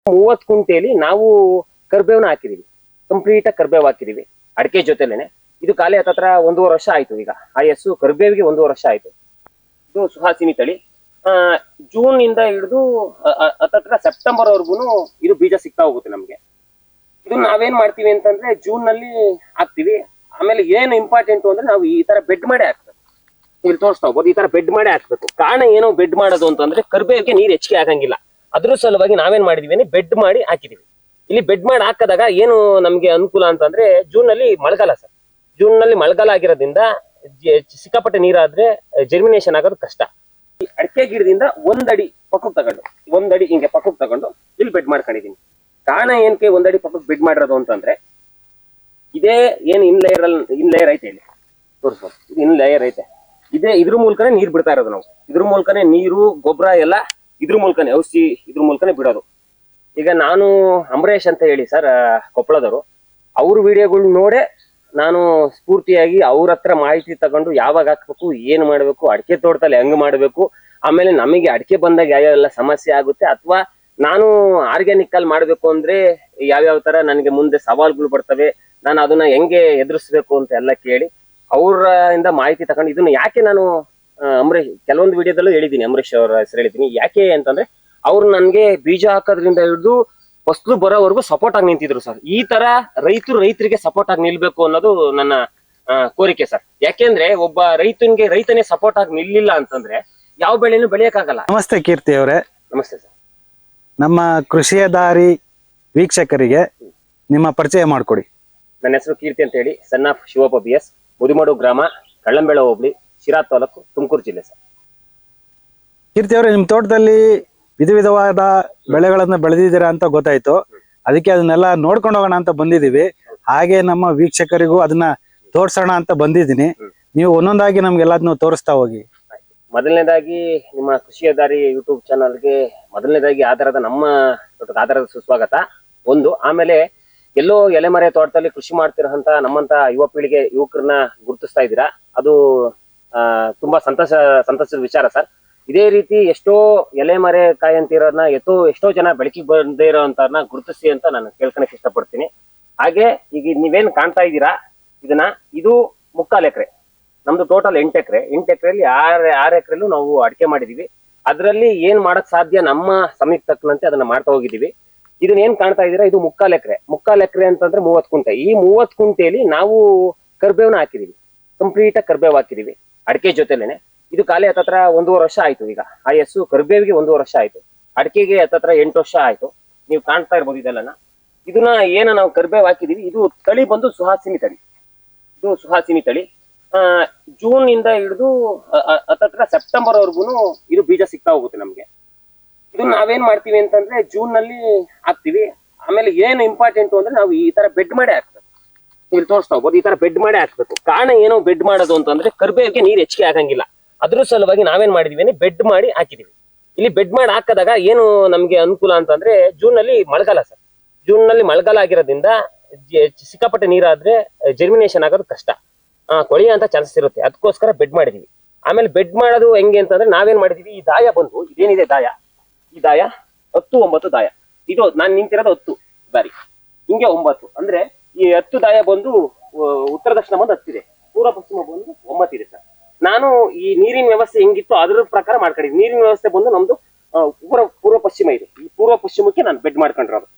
30 ಕುಂಟೆಯಲ್ಲಿ ನಾವು ಕರ್ಬೇವನ್ನ ಹಾಕಿದೀವಿ. ಕಂಪ್ಲೀಟ್ ಆಗಿ ಕರ್ಬೇವು ಹಾಕಿದೀವಿ ಅಡಿಕೆ ಜೊತೆಲೇನೆ. ಇದು ಖಾಲಿ ಹತ್ತತ್ರ 1.5 ವರ್ಷ ಆಯ್ತು. ಈಗ ಆಯಸ್ಸು ಕರ್ಬೇವಿಗೆ 1.5 ವರ್ಷ ಆಯ್ತು. ಇದು ಸುಹಾಸಿನಿ ತಳಿ. ಜೂನ್ ಇಂದ ಹಿಡಿದು ಹತ್ತತ್ರ ಸೆಪ್ಟೆಂಬರ್ ವರ್ಗು ಇದು ಬೀಜ ಸಿಗ್ತಾ ಹೋಗುತ್ತೆ ನಮ್ಗೆ. ಇದು ನಾವೇನ್ ಮಾಡ್ತೀವಿ ಅಂತಂದ್ರೆ ಜೂನ್ ನಲ್ಲಿ ಹಾಕ್ತಿವಿ. ಆಮೇಲೆ ಏನು ಇಂಪಾರ್ಟೆಂಟ್ ಅಂದ್ರೆ ನಾವು ಈ ತರ ಬೆಡ್ ಮಾಡಿ ಹಾಕ್ಬೇಕು. ಇಲ್ಲಿ ತೋರಿಸ್ತಾ ಹೋಗ್ಬೋದು, ಈ ತರ ಬೆಡ್ ಮಾಡಿ ಹಾಕ್ಬೇಕು. ಕಾರಣ ಏನೋ ಬೆಡ್ ಮಾಡೋದು ಅಂತಂದ್ರೆ ಕರ್ಬೇವಿಗೆ ನೀರು ಹೆಚ್ಚಿಗೆ ಆಗಂಗಿಲ್ಲ. ಅದ್ರ ಸಲುವಾಗಿ ನಾವೇನ್ ಮಾಡಿದೀವಿ ಬೆಡ್ ಮಾಡಿ ಹಾಕಿದೀವಿ. ಇಲ್ಲಿ ಬೆಡ್ ಮಾಡಿ ಹಾಕದಾಗ ಏನು ನಮ್ಗೆ ಅನುಕೂಲ ಅಂತಂದ್ರೆ ಜೂನ್ ನಲ್ಲಿ ಮಳೆಗಾಲ ಸರ್. ಜೂನ್ ನಲ್ಲಿ ಮಳೆಗಾಲ ಆಗಿರೋದ್ರಿಂದ ಸಿಕ್ಕಾಪಟ್ಟೆ ನೀರಾದ್ರೆ ಜರ್ಮಿನೇಷನ್ ಆಗೋದು ಕಷ್ಟ. ಈ ಅಡಿಕೆ ಗಿಡದಿಂದ 1 ಅಡಿ ಪಕ್ಕಕ್ಕೆ ತಗೊಂಡು 1 ಅಡಿ ಹಿಂಗೆ ಪಕ್ಕಕ್ಕೆ ತಗೊಂಡು ಇಲ್ಲಿ ಬೆಡ್ ಮಾಡ್ಕೊಂಡಿದೀನಿ. ಕಾರಣ ಏನಕ್ಕೆ 1 ಅಡಿ ಪಕ್ಕಕ್ಕೆ ಬೆಡ್ ಮಾಡಿರೋದು ಅಂತಂದ್ರೆ ಇದೇ ಏನು ಇನ್ ಲೇಯರ್ ಐತೆ ಇಲ್ಲಿ ತೋರಿಸ್ಬೋದು. ಇದು ಇನ್ ಲೇಯರ್ ಐತೆ. ಇದ್ರ ಮೂಲಕನೇ ನೀರು ಬಿಡ್ತಾ ಇರೋದು ನಾವು. ಇದ್ರ ಮೂಲಕನೇ ನೀರು ಗೊಬ್ಬರ ಎಲ್ಲ ಇದ್ರ ಮೂಲಕನೇ ಔಷಧಿ ಇದ್ರ ಮೂಲಕನೇ ಬಿಡೋದು. ಈಗ ನಾನು ಅಂಬರೀಶ್ ಅಂತ ಹೇಳಿ ಸರ್, ಕೊಪ್ಪಳದವರು, ಅವ್ರ ವಿಡಿಯೋಗಳು ನೋಡೇ ನಾನು ಸ್ಫೂರ್ತಿಯಾಗಿ ಅವ್ರ ಹತ್ರ ಮಾಹಿತಿ ತಗೊಂಡು ಯಾವಾಗ ಹಾಕ್ಬೇಕು, ಏನು ಮಾಡ್ಬೇಕು, ಅಡಿಕೆ ತೋಟದಲ್ಲಿ ಹೆಂಗ್ ಮಾಡ್ಬೇಕು, ಆಮೇಲೆ ನಮಗೆ ಅಡಿಕೆ ಬಂದಾಗ ಯಾವ್ಯಾವೆಲ್ಲ ಸಮಸ್ಯೆ ಆಗುತ್ತೆ, ಅಥವಾ ನಾನು ಆರ್ಗ್ಯಾನಿಕ್ ಅಲ್ಲಿ ಮಾಡ್ಬೇಕು ಅಂದ್ರೆ ಯಾವ್ಯಾವ ತರ ನನಗೆ ಮುಂದೆ ಸವಾಲ್ಗಳು ಬರ್ತವೆ, ನಾನು ಅದನ್ನ ಹೆಂಗೆ ಎದುರಿಸ್ಬೇಕು ಅಂತ ಎಲ್ಲ ಕೇಳಿ ಅವರಿಂದ ಮಾಹಿತಿ ತಗೊಂಡು ಇದನ್ನ ಯಾಕೆ ನಾನು ಅಂಬರೀಶ್ ಕೆಲವೊಂದು ವಿಡಿಯೋದಲ್ಲೂ ಹೇಳಿದ್ದೀನಿ, ಅಂಬರೀಶ್ ಅವರ ಹೆಸರು ಹೇಳಿದ್ದೀನಿ. ಯಾಕೆ ಅಂತಂದ್ರೆ ಅವ್ರು ನನ್ಗೆ ಬೀಜ ಹಾಕೋದ್ರಿಂದ ಹಿಡಿದು ಫಸ್ಲು ಬರೋವರೆಗೂ ಸಪೋರ್ಟ್ ಆಗಿ ನಿಂತಿದ್ರು ಸರ್. ಈ ತರ ರೈತರಿಗೆ ಸಪೋರ್ಟ್ ಆಗಿ ನಿಲ್ಬೇಕು ಅನ್ನೋದು ನನ್ನ ಕೋರಿಕೆ ಸರ್. ಯಾಕೆಂದ್ರೆ ಒಬ್ಬ ರೈತನೇ ಸಪೋರ್ಟ್ ಆಗಿ ನಿಲ್ಲಿಲ್ಲ ಅಂತಂದ್ರೆ ಯಾವ ಬೆಳೆನೂ ಬೆಳೆಯಕ್ಕಾಗಲ್ಲ. ನಮಸ್ತೆ ಕೀರ್ತಿ ಅವರೇ. ನಮಸ್ತೆ ಸರ್. ನಮ್ಮ ಕೃಷಿಯ ದಾರಿ ವೀಕ್ಷಕರಿಗೆ ನಿಮ್ಮ ಪರಿಚಯ ಮಾಡಿಕೊಡಿ. ನನ್ನ ಹೆಸರು ಕೀರ್ತಿ ಅಂತ ಹೇಳಿ, ಸನ್ ಆಫ್ ಶಿವಪ್ಪ BS, ಮುದಿಮಡು ಗ್ರಾಮ, ಕಳ್ಳಂಬೆಳ ಹೋಬಳಿ, ಶಿರಾ ತಾಲೂಕು, ತುಮಕೂರು ಜಿಲ್ಲೆ ಸರ್. ಕೀರ್ತಿ ಅವರೇ, ನಿಮ್ಮ ತೋಟದಲ್ಲಿ ವಿಧವಾದ ಬೆಳೆಗಳನ್ನ ಬೆಳೆದಿದ್ದೀರಾ ಅಂತ ಗೊತ್ತಾಯ್ತು. ಅದಕ್ಕೆ ಅದನ್ನೆಲ್ಲ ನೋಡ್ಕೊಂಡು ಹೋಗೋಣ ಅಂತ ಬಂದಿದೀವಿ. ಹಾಗೆ ನಮ್ಮ ವೀಕ್ಷಕರಿಗೂ ಅದನ್ನ ತೋರ್ಸೋಣ ಅಂತ ಬಂದಿದ್ದೀನಿ. ನೀವು ಒಂದೊಂದಾಗಿ ನಮ್ಗೆಲ್ಲದನ್ನು ತೋರಿಸ್ತಾ ಹೋಗಿ. ಮೊದಲನೇದಾಗಿ ನಿಮ್ಮ ಕೃಷಿಯ ದಾರಿ ಯೂಟ್ಯೂಬ್ ಚಾನಲ್ಗೆ ಮೊದಲನೇದಾಗಿ ನಮ್ಮ ಆಧಾರದ ಸುಸ್ವಾಗತ ಒಂದು. ಆಮೇಲೆ ಎಲ್ಲೋ ಎಲೆಮರೆ ತೋಟದಲ್ಲಿ ಕೃಷಿ ಮಾಡ್ತಿರೋಂತ ನಮ್ಮಂತ ಯುವಕರನ್ನ ಗುರುತಿಸ್ತಾ ಇದ್ದೀರಾ, ಅದು ತುಂಬಾ ಸಂತಸದ ವಿಚಾರ ಸರ್. ಇದೇ ರೀತಿ ಎಷ್ಟೋ ಎಲೆಮರೆ ಕಾಯಿ ಅಂತಿರೋದನ್ನ ಎಷ್ಟೋ ಜನ ಬೆಳಕಿಗೆ ಬಂದೇ ಇರೋಂತವ್ರನ್ನ ಗುರುತಿಸಿ ಅಂತ ನಾನು ಕೇಳ್ಕೊಳಕ್ ಇಷ್ಟಪಡ್ತೀನಿ. ಹಾಗೆ ಈಗ ನೀವೇನ್ ಕಾಣ್ತಾ ಇದ್ದೀರಾ ಇದು 3/4 ಎಕರೆ. ನಮ್ದು ಟೋಟಲ್ 8 ಎಕರೆ. 8 ಎಕರೆಯಲ್ಲಿ 6 ಎಕರೆಲ್ಲೂ ನಾವು ಅಡಿಕೆ ಮಾಡಿದೀವಿ. ಅದ್ರಲ್ಲಿ ಏನ್ ಮಾಡಕ್ ಸಾಧ್ಯ ನಮ್ಮ ಸಮಯಕ್ಕೆ ತಕ್ಕಂತೆ ಅದನ್ನ ಮಾಡ್ತಾ ಹೋಗಿದೀವಿ. ಇದನ್ನ ಏನ್ ಕಾಣ್ತಾ ಇದೀರಾ, ಇದು 3/4 ಎಕರೆ. 3/4 ಎಕರೆ ಅಂತಂದ್ರೆ 30 ಕುಂಟೆ. ಈ 30 ಕುಂಟೆಯಲ್ಲಿ ನಾವು ಕರ್ಬೇವನ್ನ ಹಾಕಿದೀವಿ. ಕಂಪ್ಲೀಟ್ ಆಗಿ ಕರ್ಬೇವು ಹಾಕಿದೀವಿ ಅಡಿಕೆ ಜೊತೆಲೇನೆ. ಇದು ಖಾಲಿ ಹತ್ತತ್ರ 1.5 ವರ್ಷ ಆಯ್ತು. ಈಗ ಆಯಸ್ಸು ಕರ್ಬೇವಿಗೆ 1.5 ವರ್ಷ ಆಯ್ತು. ಅಡಿಕೆಗೆ ಹತ್ತತ್ರ 8 ವರ್ಷ ಆಯ್ತು. ನೀವು ಕಾಣ್ತಾ ಇರ್ಬೋದು ಇದೆಲ್ಲನ. ಇದನ್ನ ನಾವು ಕರ್ಬೇವು ಹಾಕಿದೀವಿ. ಇದು ತಳಿ ಬಂದು ಸುಹಾಸಿನಿ ತಳಿ. ಇದು ಸುಹಾಸಿನಿ ತಳಿ. ಜೂನ್ ಇಂದ ಹಿಡಿದು ಹತ್ತತ್ರ ಸೆಪ್ಟೆಂಬರ್ ವರ್ಗು ಇದು ಬೀಜ ಸಿಗ್ತಾ ಹೋಗುತ್ತೆ ನಮ್ಗೆ. ಇದು ನಾವೇನ್ ಮಾಡ್ತೀವಿ ಅಂತಂದ್ರೆ ಜೂನ್ ನಲ್ಲಿ ಹಾಕ್ತಿವಿ. ಆಮೇಲೆ ಏನು ಇಂಪಾರ್ಟೆಂಟ್ ಅಂದ್ರೆ ನಾವು ಈ ತರ ಬೆಡ್ ಮಾಡಿ ಹಾಕ್ಬೇಕು. ಇಲ್ಲಿ ತೋರಿಸ್ತಾ ಹೋಗ್ಬೋದು, ಈ ತರ ಬೆಡ್ ಮಾಡಿ ಹಾಕ್ಬೇಕು. ಕಾರಣ ಏನೋ ಬೆಡ್ ಮಾಡೋದು ಅಂತಂದ್ರೆ ಕರ್ಬೇವಿಗೆ ನೀರು ಹೆಚ್ಚಿಗೆ ಆಗಂಗಿಲ್ಲ. ಅದ್ರ ಸಲುವಾಗಿ ನಾವೇನ್ ಮಾಡಿದೀವಿ ಬೆಡ್ ಮಾಡಿ ಹಾಕಿದೀವಿ. ಇಲ್ಲಿ ಬೆಡ್ ಮಾಡಿ ಹಾಕದಾಗ ಏನು ನಮ್ಗೆ ಅನುಕೂಲ ಅಂತಂದ್ರೆ ಜೂನ್ ನಲ್ಲಿ ಮಳೆಗಾಲ ಸರ್. ಜೂನ್ ನಲ್ಲಿ ಮಳೆಗಾಲ ಆಗಿರೋದ್ರಿಂದ ಸಿಕ್ಕಾಪಟ್ಟೆ ನೀರಾದ್ರೆ ಜರ್ಮಿನೇಷನ್ ಆಗೋದು ಕಷ್ಟ, ಕೊಳೆಯಂತ ಚಾನ್ಸಸ್ ಇರುತ್ತೆ. ಅದಕ್ಕೋಸ್ಕರ ಬೆಡ್ ಮಾಡಿದೀವಿ. ಆಮೇಲೆ ಬೆಡ್ ಮಾಡೋದು ಹೆಂಗೆ ಅಂತಂದ್ರೆ ನಾವೇನ್ ಮಾಡಿದೀವಿ, ಈ ದಾಯ ಬಂದು ಇದೇನಿದೆ ಈ ದಾಯ 10, 9 ದಾಯ. ಇದು ನಾನ್ ನಿಂತಿರೋದು 10 ದಾರಿ, ಹಿಂಗೆ 9 ಅಂದ್ರೆ ಈ 10 ದಾಯ ಬಂದು ಉತ್ತರ ದಕ್ಷಿಣ ಬಂದು 10 ಇದೆ, ಪೂರ್ವ ಪಶ್ಚಿಮ ಬಂದು 9 ಇದೆ ಸರ್. ನಾನು ಈ ನೀರಿನ ವ್ಯವಸ್ಥೆ ಹೆಂಗಿತ್ತು ಅದ್ರ ಪ್ರಕಾರ ಮಾಡ್ಕೊಂಡಿದ್ದೀನಿ. ನೀರಿನ ವ್ಯವಸ್ಥೆ ಬಂದು ನಮ್ದು ಪೂರ್ವ ಪಶ್ಚಿಮ ಇದೆ. ಈ ಪೂರ್ವ ಪಶ್ಚಿಮಕ್ಕೆ ನಾನು ಬೆಡ್ ಮಾಡ್ಕೊಂಡಿರೋದು.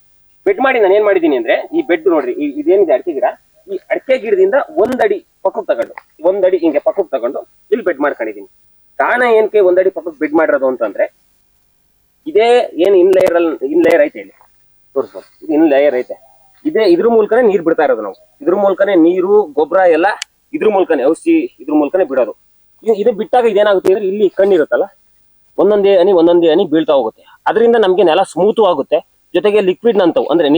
ಬೆಡ್ ಮಾಡಿ ನಾನು ಏನ್ ಮಾಡಿದೀನಿ ಅಂದ್ರೆ ಈ ಬೆಡ್ ನೋಡ್ರಿ, ಇದೇನಿದೆ ಅಡಿಕೆ ಗಿಡ, ಈ ಅಡಿಕೆ ಗಿಡದಿಂದ 1 ಅಡಿ ಪಕ್ಕಕ್ಕೆ ತಗೊಂಡು 1 ಅಡಿ ಹಿಂಗೆ ಪಕ್ಕಕ್ಕೆ ತಗೊಂಡು ಇಲ್ಲಿ ಬೆಡ್ ಮಾಡ್ಕೊಂಡಿದೀನಿ. ಕಾರಣ ಏನಕ್ಕೆ 1 ಅಡಿ ಪಕ್ಕಕ್ಕೆ ಬೆಡ್ ಮಾಡಿರೋದು ಅಂತಂದ್ರೆ ಇದೇ ಏನು ಇನ್ ಲೇಯರ್ ಐತೆ ಇಲ್ಲಿ ತೋರಿಸ್ಬೋದು. ಇದು ಇನ್ ಲೇಯರ್ ಐತೆ. ಇದ್ರ ಮೂಲಕನೇ ನೀರು ಬಿಡ್ತಾ ಇರೋದು ನಾವು. ಇದ್ರ ಮೂಲಕನೇ ನೀರು ಗೊಬ್ಬರ ಎಲ್ಲ ಇದ್ರ ಮೂಲಕನೇ ಔಷಧಿ ಇದ್ರ ಮೂಲಕನೇ ಬಿಡೋದು. ಇದು ಬಿಟ್ಟಾಗ ಇದೇನಾಗುತ್ತೆ ಅಂದ್ರೆ ಇಲ್ಲಿ ಕಣ್ಣಿರುತ್ತಲ್ಲ, ಒಂದೊಂದೇ ಹನಿ ಬೀಳ್ತಾ ಹೋಗುತ್ತೆ. ಅದರಿಂದ ನಮ್ಗೆ ನೆಲ ಸ್ಮೂತು ಆಗುತ್ತೆ. ಜೊತೆಗೆ ಲಿಕ್ವಿಡ್ ನಂತವು ಅಂದ್ರೆ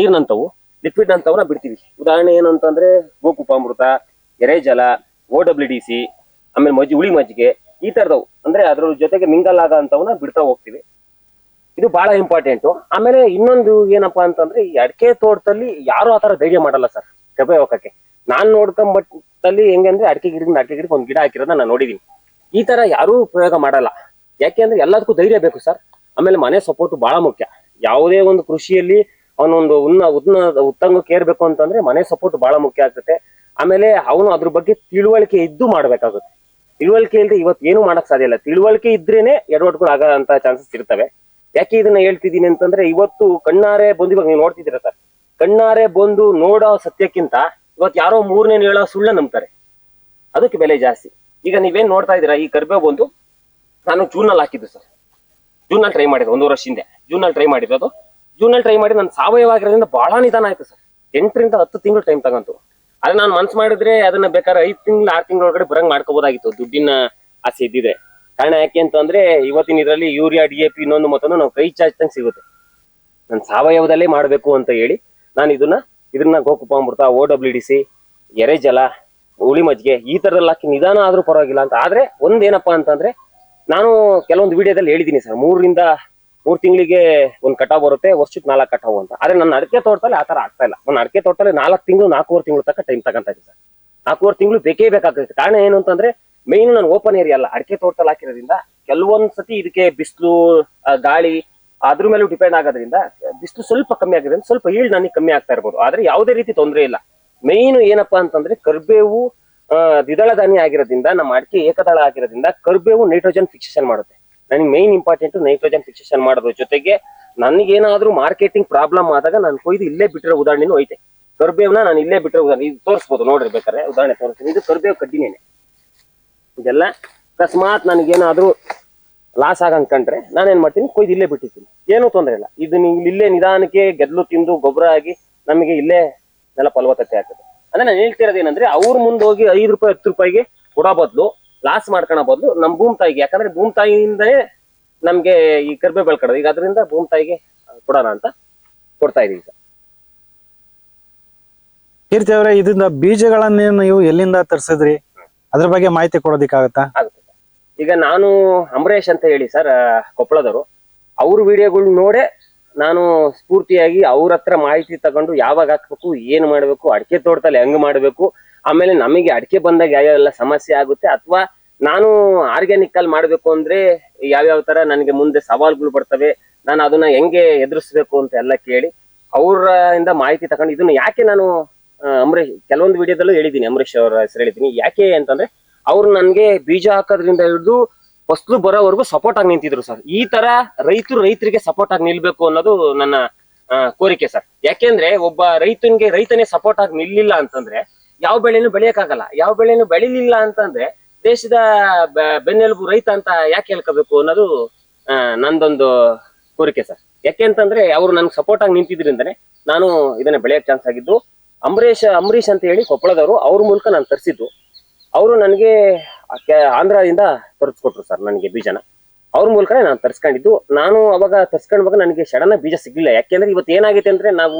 ಲಿಕ್ವಿಡ್ ನಂತವನ್ನ ಬಿಡ್ತೀವಿ. ಉದಾಹರಣೆ ಏನು ಅಂತಂದ್ರೆ ಗೋಕುಪಾಮೃತ, ಎರೆಜಲ, OWDC, ಆಮೇಲೆ ಹುಳಿ ಮಜ್ಜಿಗೆ, ಈ ತರದವು ಅಂದ್ರೆ ಅದ್ರ ಜೊತೆಗೆ ಮಿಂಗಲ್ ಆಗ ಅಂತವನ್ನ ಬಿಡ್ತಾ ಹೋಗ್ತೀವಿ. ಇದು ಬಹಳ ಇಂಪಾರ್ಟೆಂಟು. ಆಮೇಲೆ ಇನ್ನೊಂದು ಏನಪ್ಪಾ ಅಂತಂದ್ರೆ ಈ ಅಡಿಕೆ ತೋಟದಲ್ಲಿ ಯಾರು ಆತರ ಧೈರ್ಯ ಮಾಡಲ್ಲ ಸರ್ ಕರ್ಬೇವು ಹಾಕಕ್ಕೆ. ನಾನ್ ನೋಡ್ಕೊಂಬಟ್ಟಲ್ಲಿ ಹೆಂಗಂದ್ರೆ ಅಡಿಕೆ ಗಿಡಕ್ಕೆ ಒಂದು ಗಿಡ ಹಾಕಿರೋದನ್ನ ನಾನು ನೋಡಿದೀನಿ. ಈ ತರ ಯಾರೂ ಪ್ರಯೋಗ ಮಾಡಲ್ಲ. ಯಾಕೆ ಅಂದ್ರೆ ಎಲ್ಲದಕ್ಕೂ ಧೈರ್ಯ ಬೇಕು ಸರ್. ಆಮೇಲೆ ಮನೆ ಸಪೋರ್ಟ್ ಬಹಳ ಮುಖ್ಯ. ಯಾವುದೇ ಒಂದು ಕೃಷಿಯಲ್ಲಿ ಅವನೊಂದು ಉತ್ತಂಗಕ್ಕೆ ಏರ್ಬೇಕು ಅಂತಂದ್ರೆ ಮನೆ ಸಪೋರ್ಟ್ ಬಹಳ ಮುಖ್ಯ ಆಗ್ತದೆ. ಆಮೇಲೆ ಅವನು ಅದ್ರ ಬಗ್ಗೆ ತಿಳುವಳಿಕೆ ಇದ್ದು ಮಾಡ್ಬೇಕಾಗುತ್ತೆ. ತಿಳುವಳಿಕೆ ಇಲ್ಲದೆ ಇವತ್ತು ಏನು ಮಾಡಕ್ ಸಾಧ್ಯ ಇಲ್ಲ. ತಿಳುವಳಿಕೆ ಇದ್ರೇನೆ ಎಡವಟ್ಗಳು ಆಗಂತ ಚಾನ್ಸಸ್ ಇರ್ತವೆ. ಯಾಕೆ ಇದನ್ನ ಹೇಳ್ತಿದ್ದೀನಿ ಅಂತಂದ್ರೆ, ಇವತ್ತು ಕಣ್ಣಾರೆ ಬಂದು, ಇವಾಗ ನೀವು ನೋಡ್ತಿದ್ದೀರಾ ಸರ್, ಕಣ್ಣಾರೆ ಬಂದು ನೋಡೋ ಸತ್ಯಕ್ಕಿಂತ ಇವತ್ತು ಯಾರೋ ಮೂರನೇ ಹೇಳೋ ಸುಳ್ಳ ನಂಬ್ತಾರೆ, ಅದಕ್ಕೆ ಬೆಲೆ ಜಾಸ್ತಿ. ಈಗ ನೀವೇನ್ ನೋಡ್ತಾ ಇದ್ದೀರಾ, ಈ ಕರಿಬೇವು ಬಂದು ನಾನು ಜೂನಲ್ಲಿ ಹಾಕಿದ್ದು ಸರ್. ಜೂನಲ್ಲಿ ಟ್ರೈ ಮಾಡಿದ್ದು 1 ವರ್ಷ ಹಿಂದೆ. ಜೂನಲ್ಲಿ ಟ್ರೈ ಮಾಡಿದ್ದು. ಜೂನಲ್ಲಿ ಟ್ರೈ ಮಾಡಿ ನಾನು ಸಾವಯವ ಆಗಿರೋದ್ರಿಂದ ಬಹಳ ನಿಧಾನ ಆಯ್ತು ಸರ್. 8 ರಿಂದ 10 ತಿಂಗಳು ಟೈಮ್ ತಗಂತು. ಆದ್ರೆ ನಾನು ಮನ್ಸು ಮಾಡಿದ್ರೆ ಅದನ್ನ ಬೇಕಾದ್ರೆ 5 ತಿಂಗಳು 6 ತಿಂಗಳ ಒಳಗಡೆ ಬರಂಗ್ ಮಾಡ್ಕೋಬಹುದಾಗಿತ್ತು, ದುಡ್ಡಿನ ಆಸೆ ಇದ್ದಿದ್ರೆ. ಕಾರಣ ಯಾಕೆ ಅಂತಂದ್ರೆ, ಇವತ್ತಿನ ಇದರಲ್ಲಿ ಯೂರಿಯಾ, DAP ಇನ್ನೊಂದು ಮತ್ತೊಂದು ನಾವು ಕೈ ಚಾಚ್ದಂಗೆ ಸಿಗುತ್ತೆ. ನಾನು ಸಾವಯವದಲ್ಲೇ ಮಾಡ್ಬೇಕು ಅಂತ ಹೇಳಿ ನಾನು ಇದನ್ನ ಗೋಕೃಪಾಮೃತ, OWDC, ಎರೆಜಲ, ಹುಳಿ ಮಜ್ಜಿಗೆ ಈ ತರದಲ್ಲಿ ಹಾಕಿ ನಿಧಾನ ಆದ್ರೂ ಪರವಾಗಿಲ್ಲ ಅಂತ. ಆದ್ರೆ ಒಂದೇನಪ್ಪಾ ಅಂತಂದ್ರೆ, ನಾನು ಕೆಲವೊಂದು ವಿಡಿಯೋದಲ್ಲಿ ಹೇಳಿದೀನಿ ಸರ್, 3 ರಿಂದ 3 ತಿಂಗಳಿಗೆ ಒಂದು ಕಟಾವ್ ಬರುತ್ತೆ, ವರ್ಷಕ್ಕೆ 4 ಕಟಾವು ಅಂತ. ಆದ್ರೆ ನನ್ನ ಅಡಿಕೆ ತೋಟದಲ್ಲಿ ಆತರ ಆಗ್ತಾ ಇಲ್ಲ. ನನ್ನ ಅಡಿಕೆ ತೋಟದಲ್ಲಿ 4 ತಿಂಗಳು 4.5 ತಿಂಗಳು ತನಕ ಟೈಮ್ ತಗೊಂತ ಇದೆ ಸರ್. 4.5 ತಿಂಗಳು ಬೇಕೇ ಬೇಕಾಗುತ್ತೆ. ಕಾರಣ ಏನು ಅಂತಂದ್ರೆ, ಮೇನ್ ನಾನು ಓಪನ್ ಏರಿಯಾ ಅಲ್ಲ, ಅಡಿಕೆ ತೋಟದಲ್ಲಿ ಹಾಕಿರೋದ್ರಿಂದ ಕೆಲವೊಂದ್ ಸತಿ ಇದಕ್ಕೆ ಬಿಸಿಲು, ಗಾಳಿ ಅದ್ರ ಮೇಲೂ ಡಿಪೆಂಡ್ ಆಗೋದ್ರಿಂದ ಬಿಸಿಲು ಸ್ವಲ್ಪ ಕಮ್ಮಿ ಆಗಿದೆ, ಸ್ವಲ್ಪ ಈಲ್ಡ್ ನನಗೆ ಕಮ್ಮಿ ಆಗ್ತಾ ಇರ್ಬೋದು. ಆದ್ರೆ ಯಾವುದೇ ರೀತಿ ತೊಂದರೆ ಇಲ್ಲ. ಮೇನ್ ಏನಪ್ಪಾ ಅಂತಂದ್ರೆ, ಕರ್ಬೇವು ದ್ವಿದಳ ಧಾನ್ಯ ಆಗಿರೋದ್ರಿಂದ, ನಮ್ಮ ಅಡಿಕೆ ಏಕದಳ ಆಗಿರೋದ್ರಿಂದ ಕರ್ಬೇವು ನೈಟ್ರೋಜನ್ ಫಿಕ್ಸೇಷನ್ ಮಾಡುತ್ತೆ. ನನಗೆ ಮೇನ್ ಇಂಪಾರ್ಟೆಂಟ್ ನೈಟ್ರೋಜನ್ ಫಿಕ್ಸೇಷನ್ ಮಾಡೋದ್ರ ಜೊತೆಗೆ, ನನಗೇನಾದ್ರೂ ಮಾರ್ಕೆಟಿಂಗ್ ಪ್ರಾಬ್ಲಮ್ ಆದಾಗ ನಾನು ಕೊಯ್ದು ಇಲ್ಲೇ ಬಿಟ್ಟಿರೋ ಉದಾಹರಣೆನೂ ಐತೆ. ಕರ್ಬೇವ್ನ ನಾನು ಇಲ್ಲೇ ಬಿಟ್ಟಿರೋ ಉದಾಹರಣೆ ಇದು ತೋರಿಸ್ಬೋದು, ನೋಡ್ರಿ ಬೇಕಾದ್ರೆ ಉದಾಹರಣೆ ತೋರಿಸ್ತೀನಿ. ಇದು ಕರ್ಬೇವು ಕಡ್ಡಿನೇನೆ. ಇದೆಲ್ಲ ಅಕಸ್ಮಾತ್ ನನಗೇನಾದ್ರೂ ಲಾಸ್ ಆಗಂದ್ಕೊಂಡ್ರೆ ನಾನೇನ್ ಮಾಡ್ತೀನಿ, ಕೊಯ್ದು ಇಲ್ಲೇ ಬಿಟ್ಟಿರ್ತೀನಿ, ಏನೂ ತೊಂದರೆ ಇಲ್ಲ. ಇದು ಇಲ್ಲೇ ನಿಧಾನಕ್ಕೆ ಗೆದ್ಲು ತಿಂದು ಗೊಬ್ಬರ ಆಗಿ ನಮಗೆ ಇಲ್ಲೇ ನೆಲ ಫಲವತ್ತತೆ ಆಗ್ತದೆ. ಅಂದ್ರೆ ನಾನು ಹೇಳ್ತಿರೋದೇನಂದ್ರೆ, ಅವ್ರ ಮುಂದೆ ಹೋಗಿ 5 ರೂಪಾಯಿ 10 ರೂಪಾಯಿಗೆ ಕೊಡೋ ಬದಲು, ಲಾಸ್ ಮಾಡ್ಕೊಳೋ ಬದಲು ನಮ್ಮ ಭೂಮಿ ತಾಯಿಗೆ, ಯಾಕಂದ್ರೆ ಭೂಮಿ ತಾಯಿಯಿಂದನೇ ನಮ್ಗೆ ಈ ಕರ್ಬೇವು ಬೆಳ್ಕೊಳ್ಳೋದು, ಈಗ ಅದರಿಂದ ಭೂಮಿ ತಾಯಿಗೆ ಕೊಡೋಣ ಅಂತ ಕೊಡ್ತಾ ಇದೀವಿ ಸರ್. ಕೀರ್ತಿ ಅವರೇ, ಇದನ್ನ ಬೀಜಗಳನ್ನ ನೀವು ಎಲ್ಲಿಂದ ತರಿಸಿದ್ರಿ, ಅದ್ರ ಬಗ್ಗೆ ಮಾಹಿತಿ ಕೊಡೋದಿಕ್ಕಾಗತ್ತಾ? ಆಗುತ್ತೆ. ಈಗ ನಾನು ಅಂಬರೀಶ್ ಅಂತ ಹೇಳಿ ಸರ್, ಕೊಪ್ಪಳದವರು, ಅವ್ರ ವಿಡಿಯೋಗಳು ನೋಡೇ ನಾನು ಸ್ಫೂರ್ತಿಯಾಗಿ ಅವ್ರ ಹತ್ರ ಮಾಹಿತಿ ತಗೊಂಡು ಯಾವಾಗ ಹಾಕ್ಬೇಕು, ಏನ್ ಮಾಡ್ಬೇಕು, ಅಡಿಕೆ ತೋಟದಲ್ಲಿ ಹೆಂಗ್ ಮಾಡ್ಬೇಕು, ಆಮೇಲೆ ನಮಗೆ ಅಡಿಕೆ ಬಂದಾಗ ಯಾವ್ಯಾವೆಲ್ಲ ಸಮಸ್ಯೆ ಆಗುತ್ತೆ, ಅಥವಾ ನಾನು ಆರ್ಗ್ಯಾನಿಕ್ ಅಲ್ಲಿ ಮಾಡ್ಬೇಕು ಅಂದ್ರೆ ಯಾವ್ಯಾವ ತರ ನನಗೆ ಮುಂದೆ ಸವಾಲ್ಗಳು ಬರ್ತವೆ, ನಾನು ಅದನ್ನ ಹೆಂಗೆ ಎದುರಿಸ್ಬೇಕು ಅಂತ ಎಲ್ಲ ಕೇಳಿ ಅವರಿಂದ ಮಾಹಿತಿ ತಗೊಂಡು, ಇದನ್ನ ಯಾಕೆ ನಾನು ಅಂಬರೀಶ್ ಕೆಲವೊಂದು ವಿಡಿಯೋದಲ್ಲೂ ಹೇಳಿದ್ದೀನಿ, ಅಂಬರೀಶ್ ಅವರ ಹೆಸರು ಹೇಳಿದ್ದೀನಿ. ಯಾಕೆ ಅಂತಂದ್ರೆ, ಅವ್ರು ನನ್ಗೆ ಬೀಜ ಹಾಕೋದ್ರಿಂದ ಹಿಡಿದು ಫಸ್ಲು ಬರೋವರೆಗೂ ಸಪೋರ್ಟ್ ಆಗಿ ನಿಂತಿದ್ರು ಸರ್. ಈ ತರ ರೈತರಿಗೆ ಸಪೋರ್ಟ್ ಆಗಿ ನಿಲ್ಬೇಕು ಅನ್ನೋದು ನನ್ನ ಕೋರಿಕೆ ಸರ್. ಯಾಕೆಂದ್ರೆ ಒಬ್ಬ ರೈತನೇ ಸಪೋರ್ಟ್ ಆಗಿ ನಿಲ್ಲಿಲ್ಲ ಅಂತಂದ್ರೆ ಯಾವ ಬೆಳೆನೂ ಬೆಳೆಯಕ್ಕಾಗಲ್ಲ. ಯಾವ ಬೆಳೆನೂ ಬೆಳಿಲಿಲ್ಲ ಅಂತಂದ್ರೆ ದೇಶದ ಬೆನ್ನೆಲುಬು ರೈತ ಅಂತ ಯಾಕೆ ಹೇಳ್ಕೋಬೇಕು ಅನ್ನೋದು ನಂದೊಂದು ಕೋರಿಕೆ ಸರ್. ಯಾಕೆ ಅಂತಂದ್ರೆ, ಅವ್ರು ನನ್ಗೆ ಸಪೋರ್ಟ್ ಆಗಿ ನಿಂತಿದ್ರಿಂದನೇ ನಾನು ಇದನ್ನ ಬೆಳೆಯಕ್ ಚಾನ್ಸ್ ಆಗಿದ್ದು. ಅಂಬರೀಶ್ ಅಂತ ಹೇಳಿ ಕೊಪ್ಪಳದವರು, ಅವ್ರ ಮೂಲಕ ನಾನು ತರಿಸಿದ್ದು. ಅವರು ನನಗೆ ಆಂಧ್ರದಿಂದ ತರಿಸ್ಕೊಟ್ರು ಸರ್ ನನಗೆ ಬೀಜನ. ಅವ್ರ ಮೂಲಕನೇ ನಾನು ತರಿಸ್ಕೊಂಡಿದ್ದು. ನಾನು ಅವಾಗ ತರಿಸ್ಕೊಂಡಾಗ ನನಗೆ ಸಡನ್ ಬೀಜ ಸಿಗ್ಲಿಲ್ಲ. ಯಾಕೆಂದ್ರೆ ಇವತ್ತು ಏನಾಗಿದೆ ಅಂದ್ರೆ, ನಾವು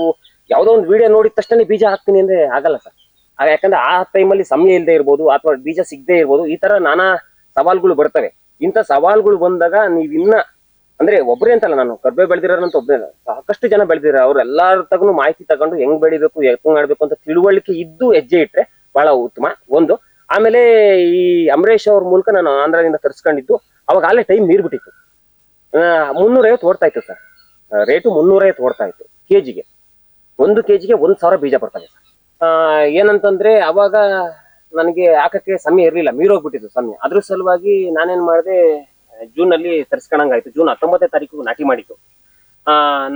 ಯಾವ್ದೋ ಒಂದು ವಿಡಿಯೋ ನೋಡಿದ ತಕ್ಷಣ ಬೀಜ ಹಾಕ್ತೀನಿ ಅಂದ್ರೆ ಆಗಲ್ಲ ಸರ್. ಯಾಕಂದ್ರೆ ಆ ಟೈಮಲ್ಲಿ ಸಮಯ ಇಲ್ಲದೆ ಇರ್ಬೋದು, ಅಥವಾ ಬೀಜ ಸಿಗದೆ ಇರ್ಬೋದು. ಈ ತರ ನಾನಾ ಸವಾಲ್ಗಳು ಬರ್ತವೆ. ಇಂಥ ಸವಾಲ್ಗಳು ಬಂದಾಗ ನೀವಿನ್ನ ಅಂದ್ರೆ ಒಬ್ಬರೇ ಅಂತಲ್ಲ, ನಾನು ಕರ್ಬೇವು ಬೆಳೆದಿರೋರಂತ ಒಬ್ಬರೇ, ಸಾಕಷ್ಟು ಜನ ಬೆಳೆದಿರೋ, ಅವ್ರು ಎಲ್ಲಾರ ತಗೊಂಡು ಮಾಹಿತಿ ತಗೊಂಡು ಹೆಂಗ್ ಬೆಳಿಬೇಕು, ಹೆಂಗ್ ಮಾಡ್ಬೇಕು ಅಂತ ತಿಳುವಳಿಕೆ ಇದ್ದು ಹೆಜ್ಜೆ ಇಟ್ರೆ ಬಹಳ ಉತ್ತಮ. ಒಂದು. ಆಮೇಲೆ ಈ ಅಂಬರೀಶ್ ಅವ್ರ ಮೂಲಕ ನಾನು ಆಂಧ್ರದಿಂದ ತರಿಸ್ಕೊಂಡಿದ್ದು. ಅವಾಗ ಅಲ್ಲೇ ಟೈಮ್ ಮೀರ್ಬಿಟ್ಟಿತ್ತು. 350 ಓಡ್ತಾ ಇತ್ತು ಸರ್, ರೇಟು 350 ಓಡ್ತಾ ಇತ್ತು ಕೆಜಿಗೆ. 1 ಕೆಜಿಗೆ 1000 ಬೀಜ ಬರ್ತದೆ ಸರ್. ಏನಂತಂದ್ರೆ, ಅವಾಗ ನನಗೆ ಹಾಕಕ್ಕೆ ಸಮಯ ಇರ್ಲಿಲ್ಲ, ಮೀರೋಗ್ಬಿಟ್ಟಿತ್ತು ಸಮಯ. ಅದ್ರ ಸಲುವಾಗಿ ನಾನೇನ್ ಮಾಡಿದೆ, ಜೂನ್ ಅಲ್ಲಿ ತರಿಸ್ಕೊಂಡಂಗಾಯ್ತು. ಜೂನ್ 19ನೇ ತಾರೀಕು ನಾಟಿ ಮಾಡಿತ್ತು.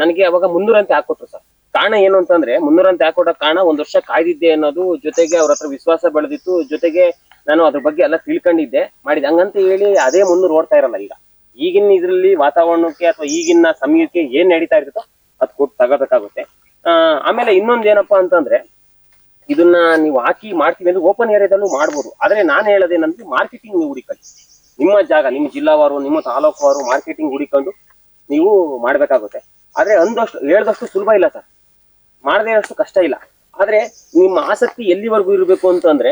ನನಗೆ ಅವಾಗ 300 ಅಂತ ಹಾಕೊಟ್ರು ಸರ್. ಕಾರಣ ಏನು ಅಂತಂದ್ರೆ, 300 ಅಂತ ಹಾಕೊಟ್ಟ ಕಾರಣ 1 ವರ್ಷ ಕಾಯ್ದಿದ್ದೆ ಅನ್ನೋದು, ಜೊತೆಗೆ ಅವ್ರ ಹತ್ರ ವಿಶ್ವಾಸ ಬೆಳೆದಿತ್ತು, ಜೊತೆಗೆ ನಾನು ಅದ್ರ ಬಗ್ಗೆ ಎಲ್ಲ ತಿಳ್ಕೊಂಡಿದ್ದೆ ಮಾಡಿದೆ. ಹಂಗಂತ ಹೇಳಿ ಅದೇ 300 ಓಡ್ತಾ ಇರಲ್ಲ. ಈಗ ಈಗಿನ ಇದ್ರಲ್ಲಿ ವಾತಾವರಣಕ್ಕೆ ಅಥವಾ ಈಗಿನ ಸಮಯಕ್ಕೆ ಏನ್ ನಡೀತಾ ಇರ್ತೋ ಅದ್ ಕೊಟ್ಟು ತಗೋಬೇಕಾಗುತ್ತೆ. ಆಮೇಲೆ ಇನ್ನೊಂದ್ ಏನಪ್ಪಾ ಅಂತಂದ್ರೆ, ಇದನ್ನ ನೀವು ಹಾಕಿ ಮಾಡ್ತೀವಿ ಅಂದ್ರೆ ಓಪನ್ ಏರಿಯಾದಲ್ಲೂ ಮಾಡ್ಬೋದು. ಆದ್ರೆ ನಾನು ಹೇಳೋದೇನಂದ್ರೆ, ಮಾರ್ಕೆಟಿಂಗ್ ನೀವು ಹುಡುಕೊಳ್ಳಿ. ನಿಮ್ಮ ಜಾಗ, ನಿಮ್ಮ ಜಿಲ್ಲಾವಾರು, ನಿಮ್ಮ ತಾಲೂಕುವಾರು ಮಾರ್ಕೆಟಿಂಗ್ ಹುಡುಕೊಂಡು ನೀವು ಮಾಡ್ಬೇಕಾಗುತ್ತೆ. ಆದ್ರೆ ಹೇಳ್ದಷ್ಟು ಸುಲಭ ಇಲ್ಲ ಸರ್, ಮಾಡದೇ ಅಷ್ಟು ಕಷ್ಟ ಇಲ್ಲ. ಆದ್ರೆ ನಿಮ್ಮ ಆಸಕ್ತಿ ಎಲ್ಲಿವರೆಗೂ ಇರಬೇಕು ಅಂತಂದ್ರೆ,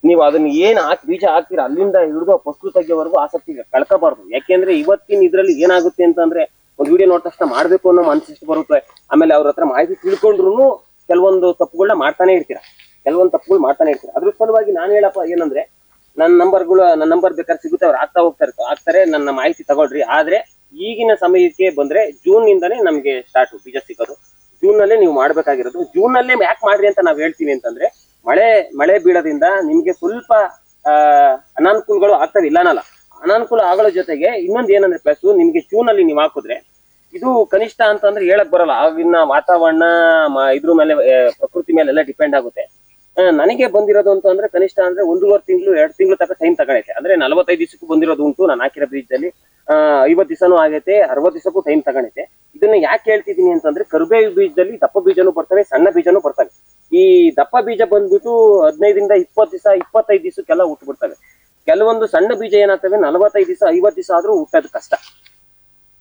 ನೀವು ಅದನ್ನ ಏನ್ ಬೀಜ ಹಾಕ್ತೀರಾ ಅಲ್ಲಿಂದ ಹಿಡಿದು ಫಸ್ಲು ತೆಗಿಯೋವರೆಗೂ ಆಸಕ್ತಿ ಕಳ್ಕೋಬಾರ್ದು. ಯಾಕೆಂದ್ರೆ ಇವತ್ತಿನ ಇದ್ರಲ್ಲಿ ಏನಾಗುತ್ತೆ ಅಂತಂದ್ರೆ, ಒಂದು ವಿಡಿಯೋ ನೋಡಿದ ತಕ್ಷಣ ಮಾಡ್ಬೇಕು ಅನ್ನೋ ಮನಸ್ಸಿಷ್ಟು ಬರುತ್ತೆ. ಆಮೇಲೆ ಅವ್ರ ಹತ್ರ ಮಾಹಿತಿ ತಿಳ್ಕೊಂಡ್ರು ಕೆಲವೊಂದು ತಪ್ಪುಗಳನ್ನ ಮಾಡ್ತಾನೆ ಇರ್ತೀರಾ. ಅದ್ರ ಸಲುವಾಗಿ ನಾನು ಹೇಳಪ್ಪ ಏನಂದ್ರೆ, ನನ್ನ ನಂಬರ್ ಬೇಕಾದ್ರೆ ಸಿಗುತ್ತೆ, ಅವ್ರು ಆಗ್ತಾರೆ, ನನ್ನ ಮಾಹಿತಿ ತಗೊಳ್ರಿ. ಆದ್ರೆ ಈಗಿನ ಸಮಯಕ್ಕೆ ಬಂದ್ರೆ ಜೂನ್ ನಿಂದಾನೇ ನಮ್ಗೆ ಸ್ಟಾರ್ಟ್ ಬೀಜ ಸಿಗೋದು. ಜೂನ್ ನಲ್ಲೇ ನೀವು ಮಾಡ್ಬೇಕಾಗಿರೋದು. ಜೂನ್ ನಲ್ಲೇ ಯಾಕೆ ಮಾಡ್ರಿ ಅಂತ ನಾವ್ ಹೇಳ್ತೀವಿ ಅಂತಂದ್ರೆ ಮಳೆ ಬೀಳೋದ್ರಿಂದ ನಿಮ್ಗೆ ಸ್ವಲ್ಪ ಅನಾನುಕೂಲಗಳು ಆಗ್ತವೆ, ಇಲ್ಲ ಅನ್ನಲ್ಲ. ಅನಾನುಕೂಲ ಆಗೋ ಜೊತೆಗೆ ಇನ್ನೊಂದು ಏನಂದ್ರೆ ಪ್ಲಸ್ ನಿಮ್ಗೆ ಜೂನ್ ಅಲ್ಲಿ ನೀವು ಹಾಕಿದ್ರೆ ಇದು ಕನಿಷ್ಠ ಅಂತಂದ್ರೆ ಹೇಳಕ್ ಬರಲ್ಲ. ಆಗಿನ ವಾತಾವರಣ ಇದ್ರ ಮೇಲೆ ಪ್ರಕೃತಿ ಮೇಲೆ ಎಲ್ಲ ಡಿಪೆಂಡ್ ಆಗುತ್ತೆ. ನನಗೆ ಬಂದಿರೋದು ಅಂತಂದ್ರೆ ಕನಿಷ್ಠ ಅಂದ್ರೆ 1.5 ತಿಂಗಳು 2 ತಿಂಗಳು ತನಕ ಟೈಮ್ ತಗೊಂಡೈತೆ. ಅಂದ್ರೆ 45 ದಿವಸಕ್ಕೂ ಬಂದಿರೋದು ಉಂಟು. ನಾನು ಹಾಕಿರೋ ಬೀಜದಲ್ಲಿ 50 ದಿವಸನೂ ಆಗೈತೆ, 60 ದಿವಸಕ್ಕೂ ಟೈಮ್ ತಗೊಂಡೈತೆ. ಇದನ್ನ ಯಾಕೆ ಹೇಳ್ತಿದೀನಿ ಅಂತಂದ್ರೆ ಕರಿಬೇವು ಬೀಜದಲ್ಲಿ ದಪ್ಪ ಬೀಜನೂ ಬರ್ತವೆ, ಸಣ್ಣ ಬೀಜನೂ ಬರ್ತವೆ. ಈ ದಪ್ಪ ಬೀಜ ಬಂದ್ಬಿಟ್ಟು 15 ದಿಂದ 20 ದಿವಸ 25 ದಿವಸಕ್ಕೆಲ್ಲ ಹುಟ್ಟುಬಿಡ್ತವೆ. ಕೆಲವೊಂದು ಸಣ್ಣ ಬೀಜ ಏನಾಗ್ತವೆ 45 ದಿವಸ 50 ದಿವಸ ಆದ್ರೂ ಹುಟ್ಟೋದು ಕಷ್ಟ.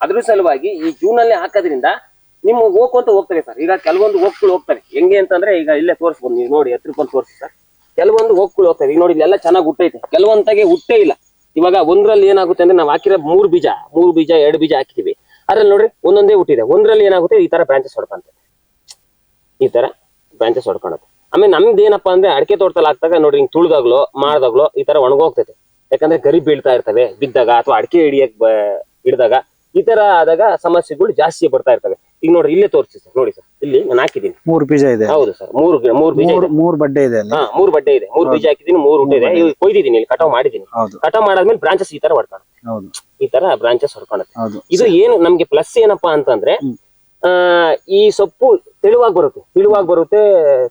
ಅದ್ರ ಸಲುವಾಗಿ ಈ ಜೂನ್ ಅಲ್ಲಿ ಹಾಕೋದ್ರಿಂದ ನಿಮ್ಗೆ ಹೋಗ್ಕೊಂತ ಹೋಗ್ತವೆ ಸರ್. ಈಗ ಕೆಲವೊಂದು ಹೋಗ್ಗಳು ಹೋಗ್ತವೆ ಹೆಂಗೆ ಅಂತಂದ್ರೆ ಈಗ ಇಲ್ಲೇ ತೋರಿಸ್ಬೋದು, ನೀವು ನೋಡಿ ಹತ್ರಕ್ಕೊಂದು ತೋರಿಸಿ ಸರ್. ಕೆಲವೊಂದು ಹೋಗ್ಗಳು ಹೋಗ್ತವೆ. ಈಗ ನೋಡಿ ಇಲ್ಲೆಲ್ಲ ಚೆನ್ನಾಗಿ ಹುಟ್ಟೈತೆ, ಕೆಲವೊಂದಾಗೆ ಹುಟ್ಟೇ ಇಲ್ಲ. ಇವಾಗ ಒಂದ್ರಲ್ಲಿ ಏನಾಗುತ್ತೆ ಅಂದ್ರೆ ನಾವು ಹಾಕಿರೋ 3 ಬೀಜ 2 ಬೀಜ ಹಾಕಿದೀವಿ, ಅದ್ರಲ್ಲಿ ನೋಡ್ರಿ ಒಂದೊಂದೇ ಹುಟ್ಟಿದೆ. ಒಂದ್ರಲ್ಲಿ ಏನಾಗುತ್ತೆ ಈ ತರ ಬ್ರಾಂಚಸ್ ಹೊಡ್ಕೊಂತೆ, ಈ ತರ ಬ್ರಾಂಚಸ್ ಹೊಡ್ಕೊಳುತ್ತೆ. ಆಮೇಲೆ ನಮ್ದು ಏನಪ್ಪಾ ಅಂದ್ರೆ ಅಡಿಕೆ ತೋಟದಲ್ಲಿ ಹಾಕ್ದಾಗ ನೋಡ್ರಿ ಹಿಂಗ್ ತುಳಿದಾಗ್ಲೋ ಮಾಡ್ದಾಗ್ಲೋ ಈ ತರ ಒಣಗೋಗ್ತೈತೆ. ಯಾಕಂದ್ರೆ ಗರಿ ಬೀಳ್ತಾ ಇರ್ತವೆ ಬಿದ್ದಾಗ, ಅಥವಾ ಅಡಿಕೆ ಹಿಡಿದಾಗ ಈ ತರ ಆದಾಗ ಸಮಸ್ಯೆಗಳು ಜಾಸ್ತಿ ಬರ್ತಾ ಇರ್ತವೆ. ಈಗ ನೋಡ್ರಿ ಇಲ್ಲೇ ತೋರಿಸಿ ಸರ್, ನೋಡಿ ಸರ್, ಇಲ್ಲಿ ನಾನು ಹಾಕಿದ್ದೀನಿ 3 ಬೀಜ ಇದೆ. ಹೌದು ಸರ್, 3 ಬೀಜ ಇದೆ, 3 ಬಡ್ಡೆ ಇದೆ ಅಲ್ಲಿ. 3 ಬಡ್ಡೆ ಇದೆ, 3 ಬೀಜ ಹಾಕಿದ್ದೀನಿ, 3 ಹುಟ್ಟಿದೆ. ಈಗ ಕೊಯ್ದಿದ್ದೀನಿ, ಇಲ್ಲಿ ಕಟಾವ್ ಮಾಡಿದ್ದೀನಿ. ಕಟಾವ್ ಮಾಡಾದ್ಮೇಲೆ ಬ್ರಾಂಚಸ್ ಈ ತರ ಹೊಡ್ಕೊಂಡು, ಈ ತರ ಬ್ರಾಂಚಸ್ ಹೊಡ್ಕೊಳುತ್ತೆ. ಇದು ಏನು ನಮ್ಗೆ ಪ್ಲಸ್ ಏನಪ್ಪಾ ಅಂತಂದ್ರೆ ಈ ಸೊಪ್ಪು ತೆಳುವಾಗಿ ಬರುತ್ತೆ,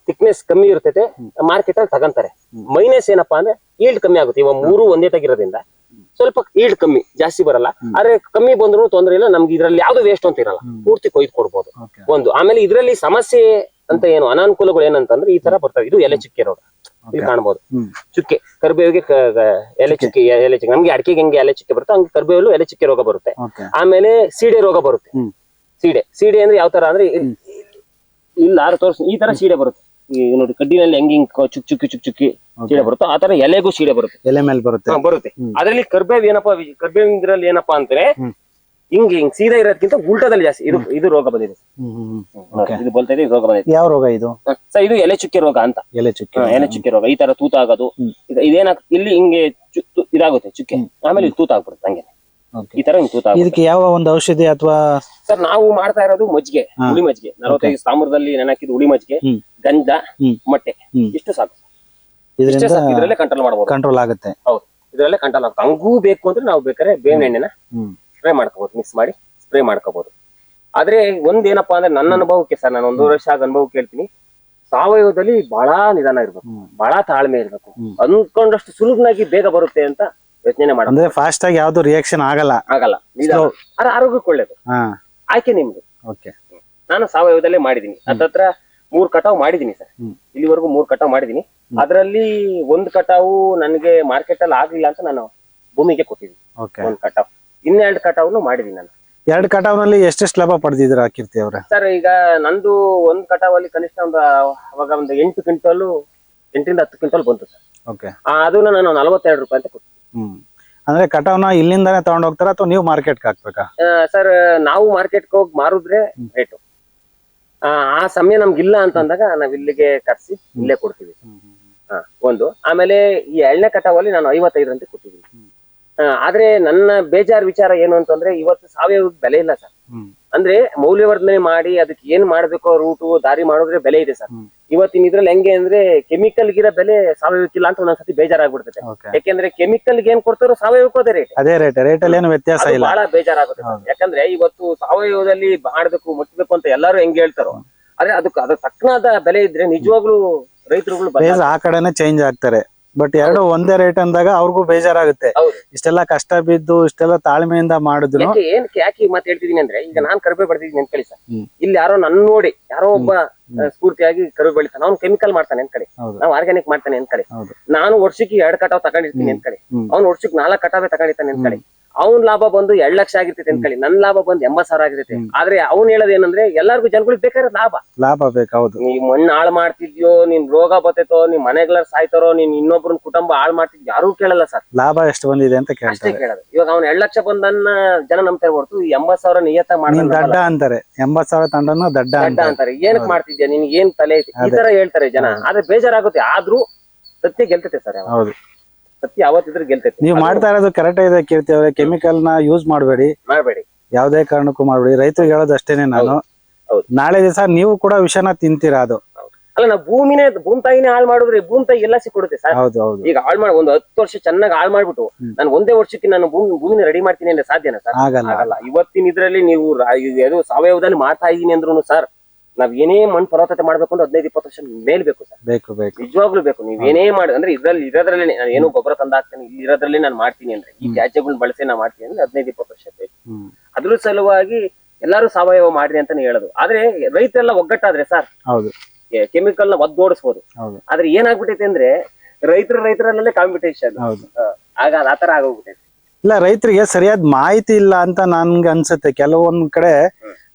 ಥಿಕ್ನೆಸ್ ಕಮ್ಮಿ ಇರ್ತೈತೆ, ಮಾರ್ಕೆಟ್ ಅಲ್ಲಿ ತಗಂತಾರೆ. ಮೈನಸ್ ಏನಪ್ಪಾ ಅಂದ್ರೆ ಈಲ್ಡ್ ಕಮ್ಮಿ ಆಗುತ್ತೆ. ಇವಾಗ 3 ಒಂದೇ ತೆಗಿರೋದ್ರಿಂದ ಸ್ವಲ್ಪ ಈಲ್ಡ್ ಕಮ್ಮಿ, ಜಾಸ್ತಿ ಬರಲ್ಲ. ಆದ್ರೆ ಕಮ್ಮಿ ಬಂದ್ರು ತೊಂದ್ರೆ ಇಲ್ಲ, ನಮ್ಗೆ ಇದ್ರಲ್ಲಿ ಯಾವ್ದು ವೇಸ್ಟ್ ಅಂತ ಇರಲ್ಲ, ಪೂರ್ತಿ ಕೊಯ್ದು ಕೊಡ್ಬೋದು ಒಂದು. ಆಮೇಲೆ ಇದ್ರಲ್ಲಿ ಸಮಸ್ಯೆ ಅಂತ ಏನು ಅನಾನುಕೂಲಗಳು ಏನಂತಂದ್ರೆ ಈ ತರ ಬರ್ತವೆ. ಇದು ಎಲೆ ಚುಕ್ಕೆ ರೋಗ, ಇಲ್ಲಿ ಕಾಣ್ಬೋದು. ಚುಕ್ಕೆ ಕರಿಬೇವಿಗೆ ಎಲೆ ಚುಕ್ಕೆ ನಮ್ಗೆ ಅಡಿಕೆಗೆ ಹೆಂಗೆ ಎಲೆ ಚುಕ್ಕೆ ಬರುತ್ತೆ ಹಂಗೆ ಕರಿಬೇವಲ್ಲೂ ಎಲೆ ಚುಕ್ಕೆ ರೋಗ ಬರುತ್ತೆ. ಆಮೇಲೆ ಸೀಡೆ ರೋಗ ಬರುತ್ತೆ. ಸೀಡೆ ಅಂದ್ರೆ ಯಾವ ತರ ಅಂದ್ರೆ ಇಲ್ಲ ತೋರಿಸ್, ಈ ತರ ಸೀಡೆ ಬರುತ್ತೆ. ಈಗ ನೋಡಿ ಕಡ್ಡಿನಲ್ಲಿ ಹೆಂಗ್ ಚುಕ್ಕಿ ಸೀಡೆ ಬರುತ್ತೆ, ಆ ತರ ಎಲೆಗೂ ಸೀಡೆ ಬರುತ್ತೆ, ಎಲೆ ಮೇಲೆ ಬರುತ್ತೆ. ಅದ್ರಲ್ಲಿ ಕರ್ಬೇವ್ ಕರ್ಬೇವ್ ಇದ್ರಲ್ಲಿ ಏನಪ್ಪಾ ಅಂದ್ರೆ ಹಿಂಗ್ ಸೀದಾ ಇರೋದಕ್ಕಿಂತ ಉಲ್ಟದಲ್ಲಿ ಜಾಸ್ತಿ ಇದು ರೋಗ ಬಂದಿದೆ. ಇದು ಬಲ್ತಾ ಇದೆ, ರೋಗ ಬಂದಿದೆ. ಯಾವ ರೋಗ ಇದು ಸರ್? ಇದು ಎಲೆ ಚುಕ್ಕೆ ರೋಗ ಅಂತ. ಎಲೆ ಚುಕ್ಕೆ ರೋಗ ಈ ತರ ತೂತಾಗೋದು. ಇದೇನಾಗ ಇಲ್ಲಿ ಹಿಂಗೆ ಇದಾಗುತ್ತೆ ಚುಕ್ಕೆ, ಆಮೇಲೆ ಇದು ತೂತಾಗ್ಬಿಡುತ್ತೆ ಹಂಗೆ, ಈ ತರ ಇದಕ್ಕೆ ಯಾವ ಒಂದು ಔಷಧಿ ಅಥವಾ ಸರ್? ನಾವು ಮಾಡ್ತಾ ಇರೋದು ಮಜ್ಜಿಗೆ, ಹುಳಿ ಮಜ್ಜಿಗೆ. 45 ತಾಮ್ರದಲ್ಲಿ ನೆನಕಿದ ಹುಳಿ ಮಜ್ಜಿಗೆ, ಗಂಧ, ಮೊಟ್ಟೆ, ಇಷ್ಟು ಸಾಕು. ಇದ್ರಲ್ಲೇ ಕಂಟ್ರೋಲ್ ಮಾಡಬಹುದು, ಕಂಟ್ರೋಲ್ ಆಗುತ್ತೆ. ಹೌದು, ಇದ್ರಲ್ಲೇ ಕಂಟ್ರೋಲ್ ಆಗುತ್ತೆ. ಹಂಗೂ ಬೇಕು ಅಂದ್ರೆ ನಾವು ಬೇಕಾದ್ರೆ ಬೇವಿನ ಎಣ್ಣೆನ ಸ್ಪ್ರೇ ಮಾಡ್ಕೋಬಹುದು, ಮಿಕ್ಸ್ ಮಾಡಿ ಸ್ಪ್ರೇ ಮಾಡ್ಕೋಬಹುದು. ಆದ್ರೆ ಒಂದೇನಪ್ಪಾ ಅಂದ್ರೆ ನನ್ನ ಅನುಭವಕ್ಕೆ ಸರ್, ನಾನು 1 ವರ್ಷ ಆಗ ಅನುಭವ ಕೇಳ್ತೀನಿ, ಸಾವಯವದಲ್ಲಿ ಬಹಳ ನಿಧಾನ ಇರ್ಬೇಕು, ಬಹಳ ತಾಳ್ಮೆ ಇರ್ಬೇಕು. ಅನ್ಕೊಂಡಷ್ಟು ಸುಲಭನಾಗಿ ಬೇಗ ಬರುತ್ತೆ ಅಂತ ಯೋಚನೆ ಮಾಡಿ. ಅಂದ್ರೆ ಫಾಸ್ಟ್ ಆಗಿ ಯಾವ್ದು ರಿಯಾಕ್ಷನ್ ಆಗಲ್ಲ. ಆರೋಗ್ಯಕ್ಕೆ ಒಳ್ಳೇದು, ಆಯ್ಕೆ ನಿಮ್ದು. ನಾನು ಸಾವಯವದಲ್ಲೇ ಮಾಡಿದೀನಿ. ಹತ್ತತ್ರ 3 ಕಟಾವ್ ಮಾಡಿದೀನಿ ಸರ್, ಇಲ್ಲಿವರೆಗೂ 3 ಕಟಾವ್ ಮಾಡಿದೀನಿ. ಅದ್ರಲ್ಲಿ 1 ಕಟಾವು ನನಗೆ ಮಾರ್ಕೆಟ್ ಅಲ್ಲಿ ಆಗ್ಲಿಲ್ಲ ಅಂತ ನಾನು ಭೂಮಿಗೆ ಕೊಟ್ಟಿದ್ದೀನಿ. 1 ಕಟಾವ್, 2 ಕಟಾವ್ನು ಮಾಡಿದೀನಿ ನಾನು. 2 ಕಟಾವ್ನಲ್ಲಿ ಎಷ್ಟೆಷ್ಟು ಲಾಭ ಪಡೆದಿದ್ದೀರಾ ಕೀರ್ತಿ ಅವರೇ? ಸರ್ ಈಗ ನಂದು 1 ಕಟಾವಲ್ಲಿ ಕನಿಷ್ಠ ಅವಾಗ ಒಂದು 8 ಕ್ವಿಂಟಲ್ 8 ರಿಂದ 10 ಕ್ವಿಂಟಲ್ ಬಂತು ಸರ್. ಅದನ್ನ ನಾನು 42 ರೂಪಾಯಿ ಅಂತ ಕೊಟ್ಟಿದ್ದೀನಿ. ಅಂದ್ರೆ ಕಟಾವ್ನ ಇಲ್ಲಿಂದಾನೇ ತಗೊಂಡ್ ಹೋಗ್ತಾರ ಅಥವಾ ನೀವು ಮಾರ್ಕೆಟ್ಗೆ ಹಾಕ್ಬೇಕಾ? ಸರ್ ನಾವು ಮಾರ್ಕೆಟ್ಗೆ ಹೋಗಿ ಮಾರಿದ್ರೆ ರೇಟು, ಆ ಸಮಯ ನಮ್ಗಿಲ್ಲ ಅಂತಂದಾಗ ನಾವ್ ಇಲ್ಲಿಗೆ ಕರ್ಸಿ ಇಲ್ಲೇ ಕೊಡ್ತೀವಿ. ಒಂದು. ಆಮೇಲೆ ಈ 2ನೇ ಕಟಾವಲ್ಲಿ ನಾನು 55 ಅಂತ ಕೊಟ್ಟಿದ್ದೀನಿ. ಆದ್ರೆ ನನ್ನ ಬೇಜಾರ್ ವಿಚಾರ ಏನು ಅಂತಂದ್ರೆ ಇವತ್ತು ಸಾವಯವ ಬೆಲೆ ಇಲ್ಲ ಸರ್. ಅಂದ್ರೆ ಮೌಲ್ಯವರ್ಧನೆ ಮಾಡಿ ಅದಕ್ಕೆ ಏನ್ ಮಾಡ್ಬೇಕೋ ರೂಟು ದಾರಿ ಮಾಡಿದ್ರೆ ಬೆಲೆ ಇದೆ ಸರ್. ಇವತ್ತಿನ ಇದ್ರಲ್ಲಿ ಹೆಂಗೆ ಅಂದ್ರೆ ಕೆಮಿಕಲ್ ಗಿರ ಬೆಲೆ ಸಾವಯವಕ್ಕಿಲ್ಲ ಅಂತ ಒಂದೊಂದ್ಸತಿ ಬೇಜಾರಾಗ್ಬಿಡ್ತದೆ. ಯಾಕೆಂದ್ರೆ ಕೆಮಿಕಲ್ ಏನ್ ಕೊಡ್ತಾರೋ ಸಾವಯವಕ್ಕೂ ಅದೇ ರೇಟ್ ಅಲ್ಲಿ ಏನು ವ್ಯತ್ಯಾಸ ಇಲ್ಲ, ಬಹಳ ಬೇಜಾರಾಗುತ್ತೆ. ಯಾಕಂದ್ರೆ ಇವತ್ತು ಸಾವಯವದಲ್ಲಿ ಮಾಡ್ಬೇಕು ಮುಟ್ಬೇಕು ಅಂತ ಎಲ್ಲಾರು ಹೆಂಗ್ ಹೇಳ್ತಾರೋ, ಆದ್ರೆ ಅದ್ರ ತಕ್ಕನಾದ ಬೆಲೆ ಇದ್ರೆ ನಿಜವಾಗ್ಲೂ ರೈತರುಗಳು ಆ ಕಡೆನೆ ಚೇಂಜ್ ಆಗ್ತಾರೆ. ಬಟ್ ಎರಡು ಒಂದೇ ರೇಟ್ ಅಂದಾಗ ಅವ್ರಿಗೂ ಬೇಜಾರಾಗುತ್ತೆ. ಇಷ್ಟೆಲ್ಲ ಕಷ್ಟ ಬಿದ್ದು ಇಷ್ಟೆಲ್ಲ ತಾಳ್ಮೆಯಿಂದ ಮಾಡಿದ್ರು ಯಾಕೆ ಮಾತು ಹೇಳ್ತಿದೀನಿ ಅಂದ್ರೆ, ಈಗ ನಾನ್ ಕರಿಬೇವು ಬೆಳೆದಿದ್ದೀನಿ ಅಂತ ಕಳಿ ಸರ್, ಇಲ್ಲಿ ಯಾರೋ ನನ್ ನೋಡಿ ಯಾರೋ ಒಬ್ಬ ಸ್ಫೂರ್ತಿಯಾಗಿ ಕರಿಬೇವು ಬೆಳಿತಾನೆ, ಅವ್ನು ಕೆಮಿಕಲ್ ಮಾಡ್ತಾನೆ ಅಂತ ಕಳಿ, ನಾವು ಆರ್ಗ್ಯಾನಿಕ್ ಮಾಡ್ತಾನೆ ಅಂತ ಕಳಿ. ನಾನು ವರ್ಷಕ್ಕೆ 2 ಕಟಾವ್ ತಗೊಂಡಿರ್ತೀನಿ ಅಂತ ಕಳಿ, ಅವ್ನು ವರ್ಷಕ್ಕೆ 4 ಕಟಾವೇ ತಗೊಂಡಿರ್ತಾನೆ ಅಂತ ಕಳಿ. ಅವ್ನ್ ಲಾಭ ಬಂದು 2 ಲಕ್ಷ ಆಗಿರ್ತೈತೆ ಅಂತ ಕಳಿ, ನನ್ ಲಾಭ ಬಂದು 80,000 ಆಗಿರ್ತೈತೆ. ಆದ್ರೆ ಅವ್ನ್ ಹೇಳೋದ್ ಏನಂದ್ರೆ ಎಲ್ಲಾರ್ಗು ಜನಗಳಿಗೆ ಬೇಕಾದ್ರೆ ಲಾಭ ಬೇಕು. ನೀ ಮಣ್ಣು ಹಾಳು ಮಾಡ್ತಿದ್ಯೋ, ನಿನ್ ರೋಗ ಬರ್ತೈತೋ, ನಿಮ್ ಮನೆಗಳ ಸಾಯ್ತಾರೋ, ನೀನ್ ಇನ್ನೊಬ್ರನ್ ಕುಟುಂಬ ಹಾಳು ಮಾಡ್ತಿದ್ಯೋ ಯಾರು ಕೇಳಲ್ಲ ಸರ್. ಲಾಭ ಎಷ್ಟು ಬಂದಿದೆ ಅಂತ ಕೇಳೋದು. ಇವಾಗ ಅವ್ನು 2 ಲಕ್ಷ ಬಂದನ್ನ ಜನ ನಂಬ್ತಾರೆ ಹೊರತು 80,000 ನಿಯತ ಮಾಡಿ ದಡ್ಡ ಅಂತಾರೆ. 80,000 ತಂಡನ ದಡ್ಡ ಅಂತಾರೆ. ಏನಕ್ ಮಾಡ್ತಿದ್ಯಾ, ನಿನ್ಗೆ ಏನ್ ತಲೆ ಐತಿ, ಈ ತರ ಹೇಳ್ತಾರೆ ಜನ. ಆದ್ರೆ ಬೇಜಾರಾಗುತ್ತೆ. ಆದ್ರೂ ಸತ್ಯ ಗೆಲ್ತೈತೆ ಸರ್. ಹೌದು, ಸತ್ಯ ಯಾವತ್ತಿದ್ರು ಗೆಲ್ತೈತೆ. ನೀವು ಮಾಡ್ತಾ ಇರೋದು ಕರೆಕ್ಟ್ ಇದೆ ಕೀರ್ತಿ ಅವರೇ. ಕೆಮಿಕಲ್ ನ ಯೂಸ್ ಮಾಡಬೇಡಿ. ಯಾವ್ದೇ ಕಾರಣಕ್ಕೂ ಮಾಡ್ಬಿಡಿ. ರೈತರಿಗೆ ಹೇಳೋದು ಅಷ್ಟೇನೆ ನಾನು. ಹೌದು. ನಾಳೆ ದಿವಸ ನೀವು ಕೂಡ ವಿಷನ ತಿಂತೀರಾ ಅದು. ಅಲ್ಲ, ನಾವು ಭೂಮಿ ತಾಯಿನೇ ಹಾಳು ಮಾಡಿದ್ರೆ ಭೂಮಿ ತಾಯಿ ಎಲ್ಲ ಸಿಕ್ಕೊಡುತ್ತೆ ಸರ್. ಹೌದು ಹೌದು. ಈಗ ಹಾಳು ಮಾಡಿ ಒಂದು 10 ವರ್ಷ ಚೆನ್ನಾಗಿ ಹಾಳು ಮಾಡ್ಬಿಟ್ಟು ನಾನು ಒಂದೇ ವರ್ಷಕ್ಕೆ ನಾನು ಭೂಮಿನ ರೆಡಿ ಮಾಡ್ತೀನಿ ಅಂದ್ರೆ ಸಾಧ್ಯನಾ ಸರ್? ಆಗಲ್ಲ. ಇವತ್ತಿನ ಇದ್ರಲ್ಲಿ ನೀವು ಅದು ಸಾವಯವದಲ್ಲಿ ಮಾಡ್ತಾ ಇದೀನಿ ಅಂದ್ರೂ ಸರ್, ನಾವ್ ಏನೇ ಮಣ್ಣು ಫಲವತ್ತತೆ ಮಾಡ್ಬೇಕು ಅಂದ್ರೆ 15-20 ವರ್ಷ ಮೇಲ್ ಬೇಕು ಸರ್. ಬೇಕು ನಿಜವಾಗ್ಲೂ ಬೇಕು. ನೀವ್ ಏನೇ ಮಾಡಿ ಅಂದ್ರೆ ಇರೋದ್ರಲ್ಲೇ ನಾನು ಏನು ಗೊಬ್ಬರ ತಂದಾಕ್ತೇನೆ, ಇಲ್ಲಿ ಇರೋದ್ರಲ್ಲೇ ನಾನು ಮಾಡ್ತೀನಿ ಅಂದ್ರೆ, ಈ ತ್ಯಾಜ್ಯಗಳನ್ನ ಬಳಸಿ ನಾನು ಮಾಡ್ತೀನಿ ಅಂದ್ರೆ 15-20 ವರ್ಷ ಬೇಕು. ಅದ್ರ ಸಲುವಾಗಿ ಎಲ್ಲಾರು ಸಾವಯವ ಮಾಡ್ರಿ ಅಂತಾನೆ ಹೇಳೋದು. ಆದ್ರೆ ರೈತರೆಲ್ಲ ಒಗ್ಗಟ್ಟಾದ್ರೆ ಸರ್, ಹೌದು, ಕೆಮಿಕಲ್ ನ ಒದ್ದೋಡಿಸ್ಬೋದು. ಆದ್ರೆ ಏನಾಗ್ಬಿಟ್ಟೈತೆ ಅಂದ್ರೆ ರೈತರಲ್ಲೇ ಕಾಂಪಿಟೇಷನ್. ಆಗ ಆತರ ಆಗೋಗ್ಬಿಟ್ಟೈತೆ. ಇಲ್ಲ, ರೈತರಿಗೆ ಸರಿಯಾದ ಮಾಹಿತಿ ಇಲ್ಲ ಅಂತ ನನ್ಗೆ ಅನ್ಸುತ್ತೆ. ಕೆಲವೊಂದ್ ಕಡೆ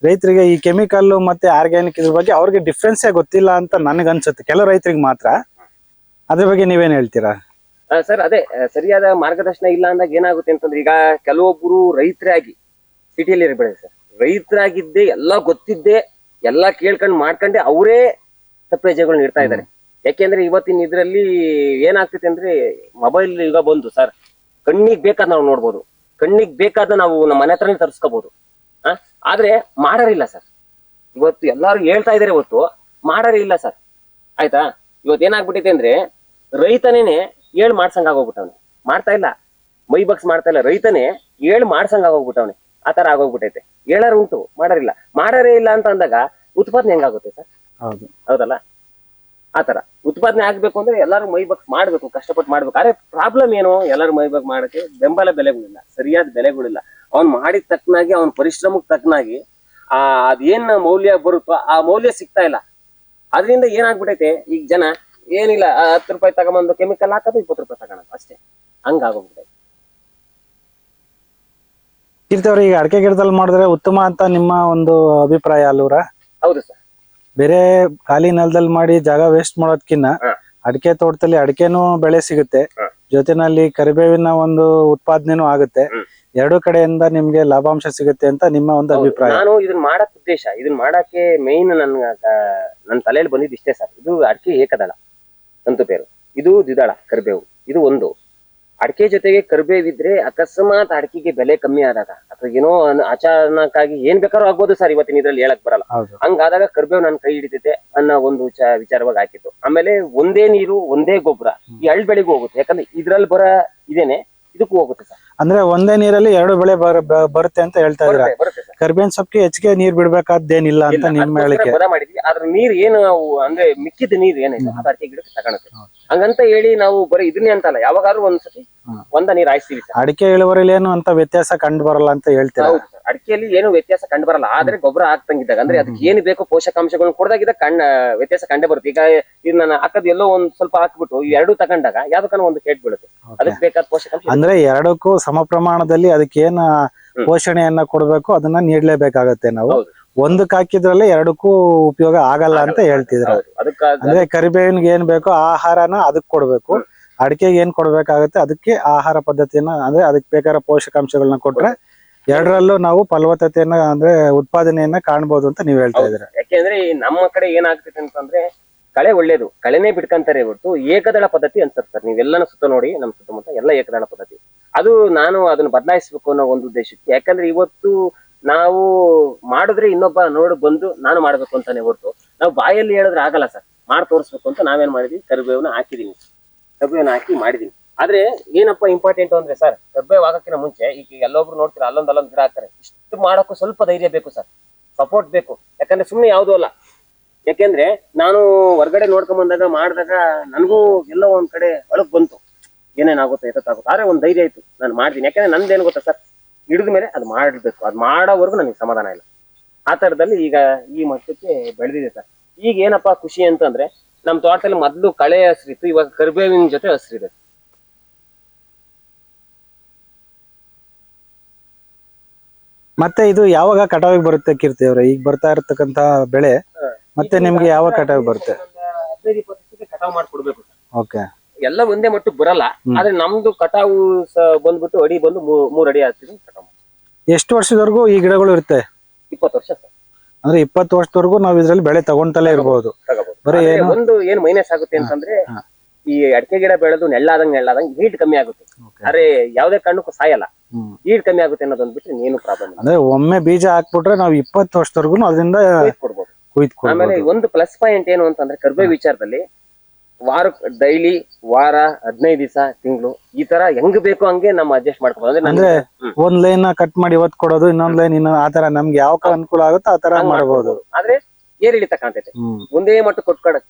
ರೈತರಿಗೆ ಈ ಕೆಮಿಕಲ್ ಮತ್ತೆ ಆರ್ಗ್ಯಾನಿಕ್ ಇದ್ರ ಬಗ್ಗೆ ಅವ್ರಿಗೆ ಡಿಫ್ರೆನ್ಸೇ ಗೊತ್ತಿಲ್ಲ ಅಂತ ನನಗೆ ಅನ್ಸುತ್ತೆ, ಕೆಲವು ರೈತರಿಗೆ ಮಾತ್ರ. ಅದ್ರ ಬಗ್ಗೆ ನೀವೇನ್ ಹೇಳ್ತೀರಾ ಸರ್? ಅದೇ ಸರಿಯಾದ ಮಾರ್ಗದರ್ಶನ ಇಲ್ಲ ಅಂದಾಗ ಏನಾಗುತ್ತೆ ಅಂತಂದ್ರೆ, ಈಗ ಕೆಲವೊಬ್ರು ರೈತರಾಗಿ ಸಿಟಿಯಲ್ಲಿ ಇರಬೇಡಿ ಸರ್, ರೈತರಾಗಿದ್ದೇ ಎಲ್ಲ ಗೊತ್ತಿದ್ದೇ ಎಲ್ಲಾ ಕೇಳ್ಕೊಂಡ್ ಮಾಡ್ಕೊಂಡೆ ಅವರೇ ತಪ್ಪೇಜೆಗಳು ನೀಡ್ತಾ ಇದ್ದಾರೆ. ಯಾಕೆಂದ್ರೆ ಇವತ್ತಿನ ಇದ್ರಲ್ಲಿ ಏನಾಗ್ತೈತೆ ಅಂದ್ರೆ, ಮೊಬೈಲ್ ಈಗ ಬಂದು ಸರ್, ಕಣ್ಣಿಗೆ ಬೇಕಾದ ನಾವು ನೋಡ್ಬೋದು, ಕಣ್ಣಿಗೆ ಬೇಕಾದ ನಾವು ನಮ್ಮ ಮನೆ ಹತ್ರನೇ ತರಿಸ್ಕೋಬಹುದು. ಆದ್ರೆ ಮಾಡಾರಿಲ್ಲ ಸರ್. ಇವತ್ತು ಎಲ್ಲಾರು ಹೇಳ್ತಾ ಇದಾರೆ ಹೊತ್ತು ಮಾಡಾರೇ ಇಲ್ಲ ಸರ್. ಆಯ್ತಾ? ಇವತ್ತು ಏನಾಗ್ಬಿಟ್ಟೈತೆ ಅಂದ್ರೆ, ರೈತನೇನೆ ಹೇಳ್ ಮಾಡ್ಸಂಗ್ ಆಗೋಗ್ಬಿಟ್ಟವ್ನೆ, ಮಾಡ್ತಾ ಇಲ್ಲ, ಮೈ ಬಗ್ಸ್ ಮಾಡ್ತಾ ಇಲ್ಲ, ರೈತನೇ ಹೇಳ್ ಮಾಡ್ಸಂಗ್ ಆಗೋಗ್ಬಿಟ್ಟವ್ನೆ. ಆತರ ಆಗೋಗ್ಬಿಟ್ಟೈತೆ. ಹೇಳಾರು ಉಂಟು, ಮಾಡಾರಿಲ್ಲ. ಮಾಡಾರೇ ಇಲ್ಲ ಅಂತ ಅಂದಾಗ ಉತ್ಪಾದನೆ ಹೆಂಗಾಗುತ್ತೆ ಸರ್? ಹೌದಲ್ಲ? ಆತರ ಉತ್ಪಾದನೆ ಆಗ್ಬೇಕು ಅಂದ್ರೆ ಎಲ್ಲಾರು ಮೈ ಬಗ್ಸ್ ಮಾಡ್ಬೇಕು, ಕಷ್ಟಪಟ್ಟು ಮಾಡ್ಬೇಕು. ಆದ್ರೆ ಪ್ರಾಬ್ಲಮ್ ಏನು, ಎಲ್ಲಾರು ಮೈ ಬಗ್ ಮಾಡಕ್ಕೆ ಬೆಂಬಲ ಬೆಲೆಗಳಿಲ್ಲ, ಸರಿಯಾದ ಬೆಲೆಗಳಿಲ್ಲ. ಅವ್ನ್ ಮಾಡಿದ ತಕ್ಕನಾಗಿ, ಅವ್ನ ಪರಿಶ್ರಮಕ್ಕೆ ತಕ್ಕನಾಗಿ ಅದೇನ್ ಮೌಲ್ಯ ಬರುತ್ತೋ ಆ ಮೌಲ್ಯ ಸಿಗ್ತಾ ಇಲ್ಲ. ಅದರಿಂದ ಏನಾಗ್ಬಿಟ್ಟೈತೆ, ಈಗ ಜನ ಏನಿಲ್ಲ 10 ರೂಪಾಯಿ ತಗೊಂಬಂದು ಕೆಮಿಕಲ್ ಹಾಕೋದು, 20 ರೂಪಾಯಿ ತಗೊಳೋದು ಅಷ್ಟೇ. ಹಂಗಾಗೋಗ್ಬಿಟ್ಟೈತೆ. ಕೀರ್ತಿಯವ್ರ, ಈಗ ಅಡಿಕೆ ಗಿಡದಲ್ಲಿ ಮಾಡಿದ್ರೆ ಉತ್ತಮ ಅಂತ ನಿಮ್ಮ ಒಂದು ಅಭಿಪ್ರಾಯ ಅಲ್ವರ? ಹೌದು ಸರ್. ಬೇರೆ ಖಾಲಿ ನೆಲದಲ್ಲಿ ಮಾಡಿ ಜಾಗ ವೇಸ್ಟ್ ಮಾಡೋದ್ಕಿನ್ನ ಅಡಿಕೆ ತೋಟದಲ್ಲಿ ಅಡಿಕೆನೂ ಬೆಳೆ ಸಿಗುತ್ತೆ, ಜೊತೆನಲ್ಲಿ ಕರಿಬೇವಿನ ಒಂದು ಉತ್ಪಾದನೆನೂ ಆಗುತ್ತೆ. ಎರಡು ಕಡೆಯಿಂದ ನಿಮ್ಗೆ ಲಾಭಾಂಶ ಸಿಗುತ್ತೆ ಅಂತ ನಿಮ್ಮ ಒಂದು ಅಭಿಪ್ರಾಯ. ನಾನು ಇದನ್ನ ಮಾಡಕ್ ಉದ್ದೇಶ, ಇದನ್ನ ಮಾಡಕ್ಕೆ ಮೇನ್ ನನ್ನ ತಲೆಯಲ್ಲಿ ಬಂದಿದ್ದು ಇಷ್ಟೇ ಸರ್. ಇದು ಅಡಿಕೆ ಏಕದಳ ಸಂತು ಪೇರು, ಇದು ದ್ವಿದಳ ಕರಿಬೇವು. ಇದು ಒಂದು ಅಡಿಕೆ ಜೊತೆಗೆ ಕರಿಬೇವಿದ್ರೆ ಅಕಸ್ಮಾತ್ ಅಡಿಕೆಗೆ ಬೆಲೆ ಕಮ್ಮಿ ಆದಾಗ ಅಥವಾ ಏನೋ ಅಚಾನಕ್ಕಾಗಿ ಏನ್ ಬೇಕಾದ್ರೂ ಆಗ್ಬೋದು ಸರ್, ಇವತ್ತಿನ ಇದ್ರಲ್ಲಿ ಹೇಳಕ್ ಬರಲ್ಲ. ಹಂಗಾದಾಗ ಕರಿಬೇವು ನನ್ನ ಕೈ ಹಿಡಿತೈತೆ ಅನ್ನೋ ಒಂದು ವಿಚಾರವಾಗಿ ಹಾಕಿತ್ತು. ಆಮೇಲೆ ಒಂದೇ ನೀರು ಒಂದೇ ಗೊಬ್ಬರ ಈ ಎಳ್ ಬೆಳೆಗೂ ಹೋಗುತ್ತೆ. ಯಾಕಂದ್ರೆ ಇದ್ರಲ್ಲಿ ಇದೇನೆ ಇದಕ್ಕೂ ಹೋಗುತ್ತೆ ಸರ್. ಅಂದ್ರೆ ಒಂದೇ ನೀರಲ್ಲಿ 2 ಬೆಳೆ ಬರುತ್ತೆ ಅಂತ ಹೇಳ್ತಾ ಇದ್ರ. ಕರಿಬೇವಿನ ಸೊಪ್ಪಿಗೆ ಹೆಚ್ಚಿಗೆ ನೀರ್ ಬಿಡ್ಬೇಕಾದ್ದೇನಿಲ್ಲ ಅಂತ ನಿಮ್ಮ ಹೇಳಿಕೆ. ಬದ ಮಾಡಿದ್ವಿ, ಅದ್ರ ನೀರ್ ಏನು ಅಂದ್ರೆ ಮಿಕ್ಕಿದ ನೀರ್ ಏನಿದೆ ಅದು ಅಡಿಕೆ ಗಿಡಕ್ಕೆ ತಗೊಳುತ್ತೆ. ಹಂಗಂತ ಹೇಳಿ ನಾವು ಬರೀ ಇದನ್ನೇ ಅಂತಲ್ಲ, ಯಾವಾಗಾದ್ರೂ ಒಂದ್ಸತಿ ಒಂದ ನೀರ್ ಹಾಯಿಸ್ತೀವಿ ಸರ್. ಅಡಿಕೆ ಇಳುವರಿಲಿ ಏನು ಅಂತ ವ್ಯತ್ಯಾಸ ಕಂಡು ಬರಲ್ಲ ಅಂತ ಹೇಳ್ತೀರಾ? ಅಡಿಕೆಯಲ್ಲಿ ಏನು ವ್ಯತ್ಯಾಸ ಕಂಡು ಬರಲ್ಲ. ಆದ್ರೆ ಗೊಬ್ಬರ ಹಾಕ್ತಂಗಿದ್ದಾಗ ಅಂದ್ರೆ ಅದಕ್ಕೆ ಏನು ಬೇಕು ಪೋಷಕಾಂಶಗಳನ್ನ ಕೊಡದಾಗಿದ್ದ ವ್ಯತ್ಯಾಸ ಕಂಡೇ ಬರುತ್ತೆ. ಈಗ ಇದು ನಾನು ಹಾಕದ್ ಎಲ್ಲೋ ಒಂದ್ ಸ್ವಲ್ಪ ಹಾಕ್ಬಿಟ್ಟು ಎರಡು ತಗೊಂಡಾಗ ಯಾವ್ದಕ್ಕೂ ಒಂದು ಕೇಟ್ ಬೀಳುತ್ತೆ. ಅದಕ್ಕೆ ಬೇಕಾದ ಪೋಷಕಾಂಶ ಅಂದ್ರೆ ಎರಡಕ್ಕೂ ಸಮ ಪ್ರಮಾಣದಲ್ಲಿ ಅದಕ್ಕೆ ಏನ್ ಪೋಷಣೆಯನ್ನ ಕೊಡ್ಬೇಕು ಅದನ್ನ ನೀಡ್ಲೇಬೇಕಾಗತ್ತೆ ನಾವು. ಒಂದಕ್ಕೆ ಹಾಕಿದ್ರಲ್ಲಿ ಎರಡಕ್ಕೂ ಉಪಯೋಗ ಆಗಲ್ಲ ಅಂತ ಹೇಳ್ತಿದ್ರು. ಅಂದ್ರೆ ಕರಿಬೇವಿನ್ಗೆ ಏನ್ ಬೇಕೋ ಆಹಾರನ ಅದಕ್ ಕೊಡ್ಬೇಕು, ಅಡಿಕೆಗೆ ಏನ್ ಕೊಡ್ಬೇಕಾಗತ್ತೆ ಅದಕ್ಕೆ ಆಹಾರ ಪದ್ಧತಿಯನ್ನ ಅಂದ್ರೆ ಅದಕ್ಕೆ ಬೇಕಾದ ಪೋಷಕಾಂಶಗಳನ್ನ ಕೊಟ್ರೆ ಎರಡರಲ್ಲೂ ನಾವು ಫಲವತ್ತತೆಯನ್ನ ಅಂದ್ರೆ ಉತ್ಪಾದನೆಯನ್ನ ಕಾಣ್ಬೋದು ಅಂತ ನೀವ್ ಹೇಳ್ತಾ ಇದ್ದೀರಾ. ಯಾಕೆಂದ್ರೆ ನಮ್ಮ ಕಡೆ ಏನಾಗ್ತೈತೆ ಅಂತಂದ್ರೆ ಕಳೆ ಒಳ್ಳೇದು, ಕಳೆನೇ ಬಿಡ್ಕಂತಾರೆ ಹೊರತು ಏಕದಳ ಪದ್ಧತಿ ಅನ್ಸರ್ ಸರ್. ನೀವೆಲ್ಲನೂ ಸುತ್ತ ನೋಡಿ, ನಮ್ ಸುತ್ತಮುತ್ತ ಎಲ್ಲ ಏಕದಳ ಪದ್ಧತಿ. ಅದು ನಾನು ಅದನ್ನ ಬದಲಾಯಿಸ್ಬೇಕು ಅನ್ನೋ ಒಂದು ಉದ್ದೇಶಕ್ಕೆ. ಯಾಕಂದ್ರೆ ಇವತ್ತು ನಾವು ಮಾಡಿದ್ರೆ ಇನ್ನೊಬ್ಬ ನೋಡ್ ಬಂದು ನಾನು ಮಾಡ್ಬೇಕು ಅಂತಾನೆ ಹೊರತು ನಾವು ಬಾಯಲ್ಲಿ ಹೇಳಿದ್ರೆ ಆಗಲ್ಲ ಸರ್. ಮಾಡಿ ತೋರಿಸ್ಬೇಕು ಅಂತ ನಾವೇನ್ ಮಾಡಿದ್ವಿ, ಕರಿಬೇವನ್ನ ಹಾಕಿದೀನಿ, ಕರಿಬೇವನ್ನ ಹಾಕಿ ಮಾಡಿದೀನಿ. ಆದ್ರೆ ಏನಪ್ಪಾ ಇಂಪಾರ್ಟೆಂಟ್ ಅಂದ್ರೆ ಸರ್, ಕರಿಬೇವು ಹಾಕಕ್ಕಿಂತ ಮುಂಚೆ ಈಗ ಎಲ್ಲೊಬ್ರು ನೋಡ್ತೀರಾ ಅಲ್ಲೊಂದ್ ಗಿಡ ಹಾಕ್ತಾರೆ. ಇಷ್ಟು ಮಾಡಕ್ಕೂ ಸ್ವಲ್ಪ ಧೈರ್ಯ ಬೇಕು ಸರ್, ಸಪೋರ್ಟ್ ಬೇಕು. ಯಾಕಂದ್ರೆ ಸುಮ್ನೆ ಯಾವ್ದು ಅಲ್ಲ. ಯಾಕೆಂದ್ರೆ ನಾನು ಹೊರಗಡೆ ನೋಡ್ಕೊಂಡ್ ಬಂದಾಗ ಮಾಡಿದಾಗ ನನಗೂ ಎಲ್ಲೋ ಒಂದ್ ಕಡೆ ಒಳಗ್ ಬಂತು, ಏನೇನಾಗುತ್ತೆ ಎತ್ತಾಗುತ್ತೆ. ಆದ್ರೆ ಒಂದ್ ಧೈರ್ಯ ಆಯ್ತು, ನಾನು ಮಾಡ್ತೀನಿ. ಯಾಕಂದ್ರೆ ನಂದೇನು ಗೊತ್ತಾ ಸರ್, ಹಿಡಿದ ಮೇಲೆ ಅದು ಮಾಡ್ಬೇಕು, ಅದು ಮಾಡೋವರೆಗೂ ನನಗೆ ಸಮಾಧಾನ ಇಲ್ಲ. ಆ ತರದಲ್ಲಿ ಈಗ ಈ ಮಟ್ಟಕ್ಕೆ ಬೆಳೆದಿದೆ ಸರ್. ಈಗ ಏನಪ್ಪಾ ಖುಷಿ ಅಂತಂದ್ರೆ, ನಮ್ ತೋಟದಲ್ಲಿ ಮೊದ್ಲು ಕಳೆ ಹಸ್ರಿತ್ತು, ಇವಾಗ ಕರಿಬೇವಿನ ಜೊತೆ ಹಸ್ರಿದೆ. ಮತ್ತೆ ಇದು ಯಾವಾಗ ಕಟಾವಿಗೆ ಬರುತ್ತೆ ಕೀರ್ತಿ ಅವ್ರೆ? ಈಗ ಬರ್ತಾ ಇರತಕ್ಕಂತ ಬೆಳೆ ಮತ್ತೆ ನಿಮ್ಗೆ ಯಾವ ಕಟಾವಿಗೆ ಬರುತ್ತೆ? 15-20 ಕಟಾವ್ ಮಾಡ್ಕೊಡ್ಬೇಕು ಸರ್. ಓಕೆ. ಎಲ್ಲ ಒಂದೇ ಮಟ್ಟಕ್ಕೆ ಬರಲ್ಲ. ಆದ್ರೆ ನಮ್ದು ಕಟಾವು ಬಂದ್ಬಿಟ್ಟು ಅಡಿ ಬಂದು 3 ಅಡಿ ಆಗ್ತೀವಿ ಕಟಾವ್. ಎಷ್ಟು ವರ್ಷದವರೆಗೂ ಈ ಗಿಡಗಳು ಇರುತ್ತೆ? 20 ವರ್ಷ ಸರ್. ಅಂದ್ರೆ 20 ವರ್ಷದವರೆಗೂ ನಾವ್ ಇದ್ರಲ್ಲಿ ಬೆಳೆ ತಗೊಂತಲೇ ಇರಬಹುದು. ಒಂದು ಏನ್ ಮೈನಸ್ ಆಗುತ್ತೆ ಅಂತಂದ್ರೆ, ಈ ಅಡಿಕೆ ಗಿಡ ಬೆಳೆದು ನೆಳ್ಳಾದಂಗ್ ಹೀಟ್ ಕಮ್ಮಿ ಆಗುತ್ತೆ. ಆದ್ರೆ ಯಾವ್ದೇ ಕಾರಣಕ್ಕೂ ಸಾಯಲ್ಲ, ಹೀಟ್ ಕಮ್ಮಿ ಆಗುತ್ತೆ ಅನ್ನೋದೊಂದ್ ಬಿಟ್ರೆ ಏನು ಪ್ರಾಬ್ಲಮ್ ಇಲ್ಲ. ಅಂದ್ರೆ ಒಮ್ಮೆ ಬೀಜ ಹಾಕ್ಬಿಟ್ರೆ ನಾವು 20 ವರ್ಷದವರೆಗೂ ಅದರಿಂದ ಕೊಡ್ಬೋದು. ಆಮೇಲೆ ಒಂದು ಪ್ಲಸ್ ಪಾಯಿಂಟ್ ಏನು ಅಂತಂದ್ರೆ ಕರ್ಬೇವು ವಿಚಾರದಲ್ಲಿ ಡೈಲಿ ವಾರ 15 ದಿವಸ ತಿಂಗಳು ಈ ತರ ಹೆಂಗ್ ಬೇಕು ಹಂಗೆ ನಮ್ಮ ಅಡ್ಜಸ್ಟ್ ಮಾಡ್ಕೋಬಹುದು. ಅಂದ್ರೆ ಒಂದ್ ಲೈನ್ ಕಟ್ ಮಾಡಿ ಒತ್ ಕೊಡೋದು, ಇನ್ನೊಂದ್ ಲೈನ್ ಆತರ ನಮ್ಗೆ ಯಾವ ಅನುಕೂಲ ಆಗುತ್ತೋ ಆತರ ಮಾಡಬಹುದು. ಆದ್ರೆ ಏರಿಳಿತ ಕಾಣ್ತೈತೆ, ಒಂದೇ ಮಟ್ಟ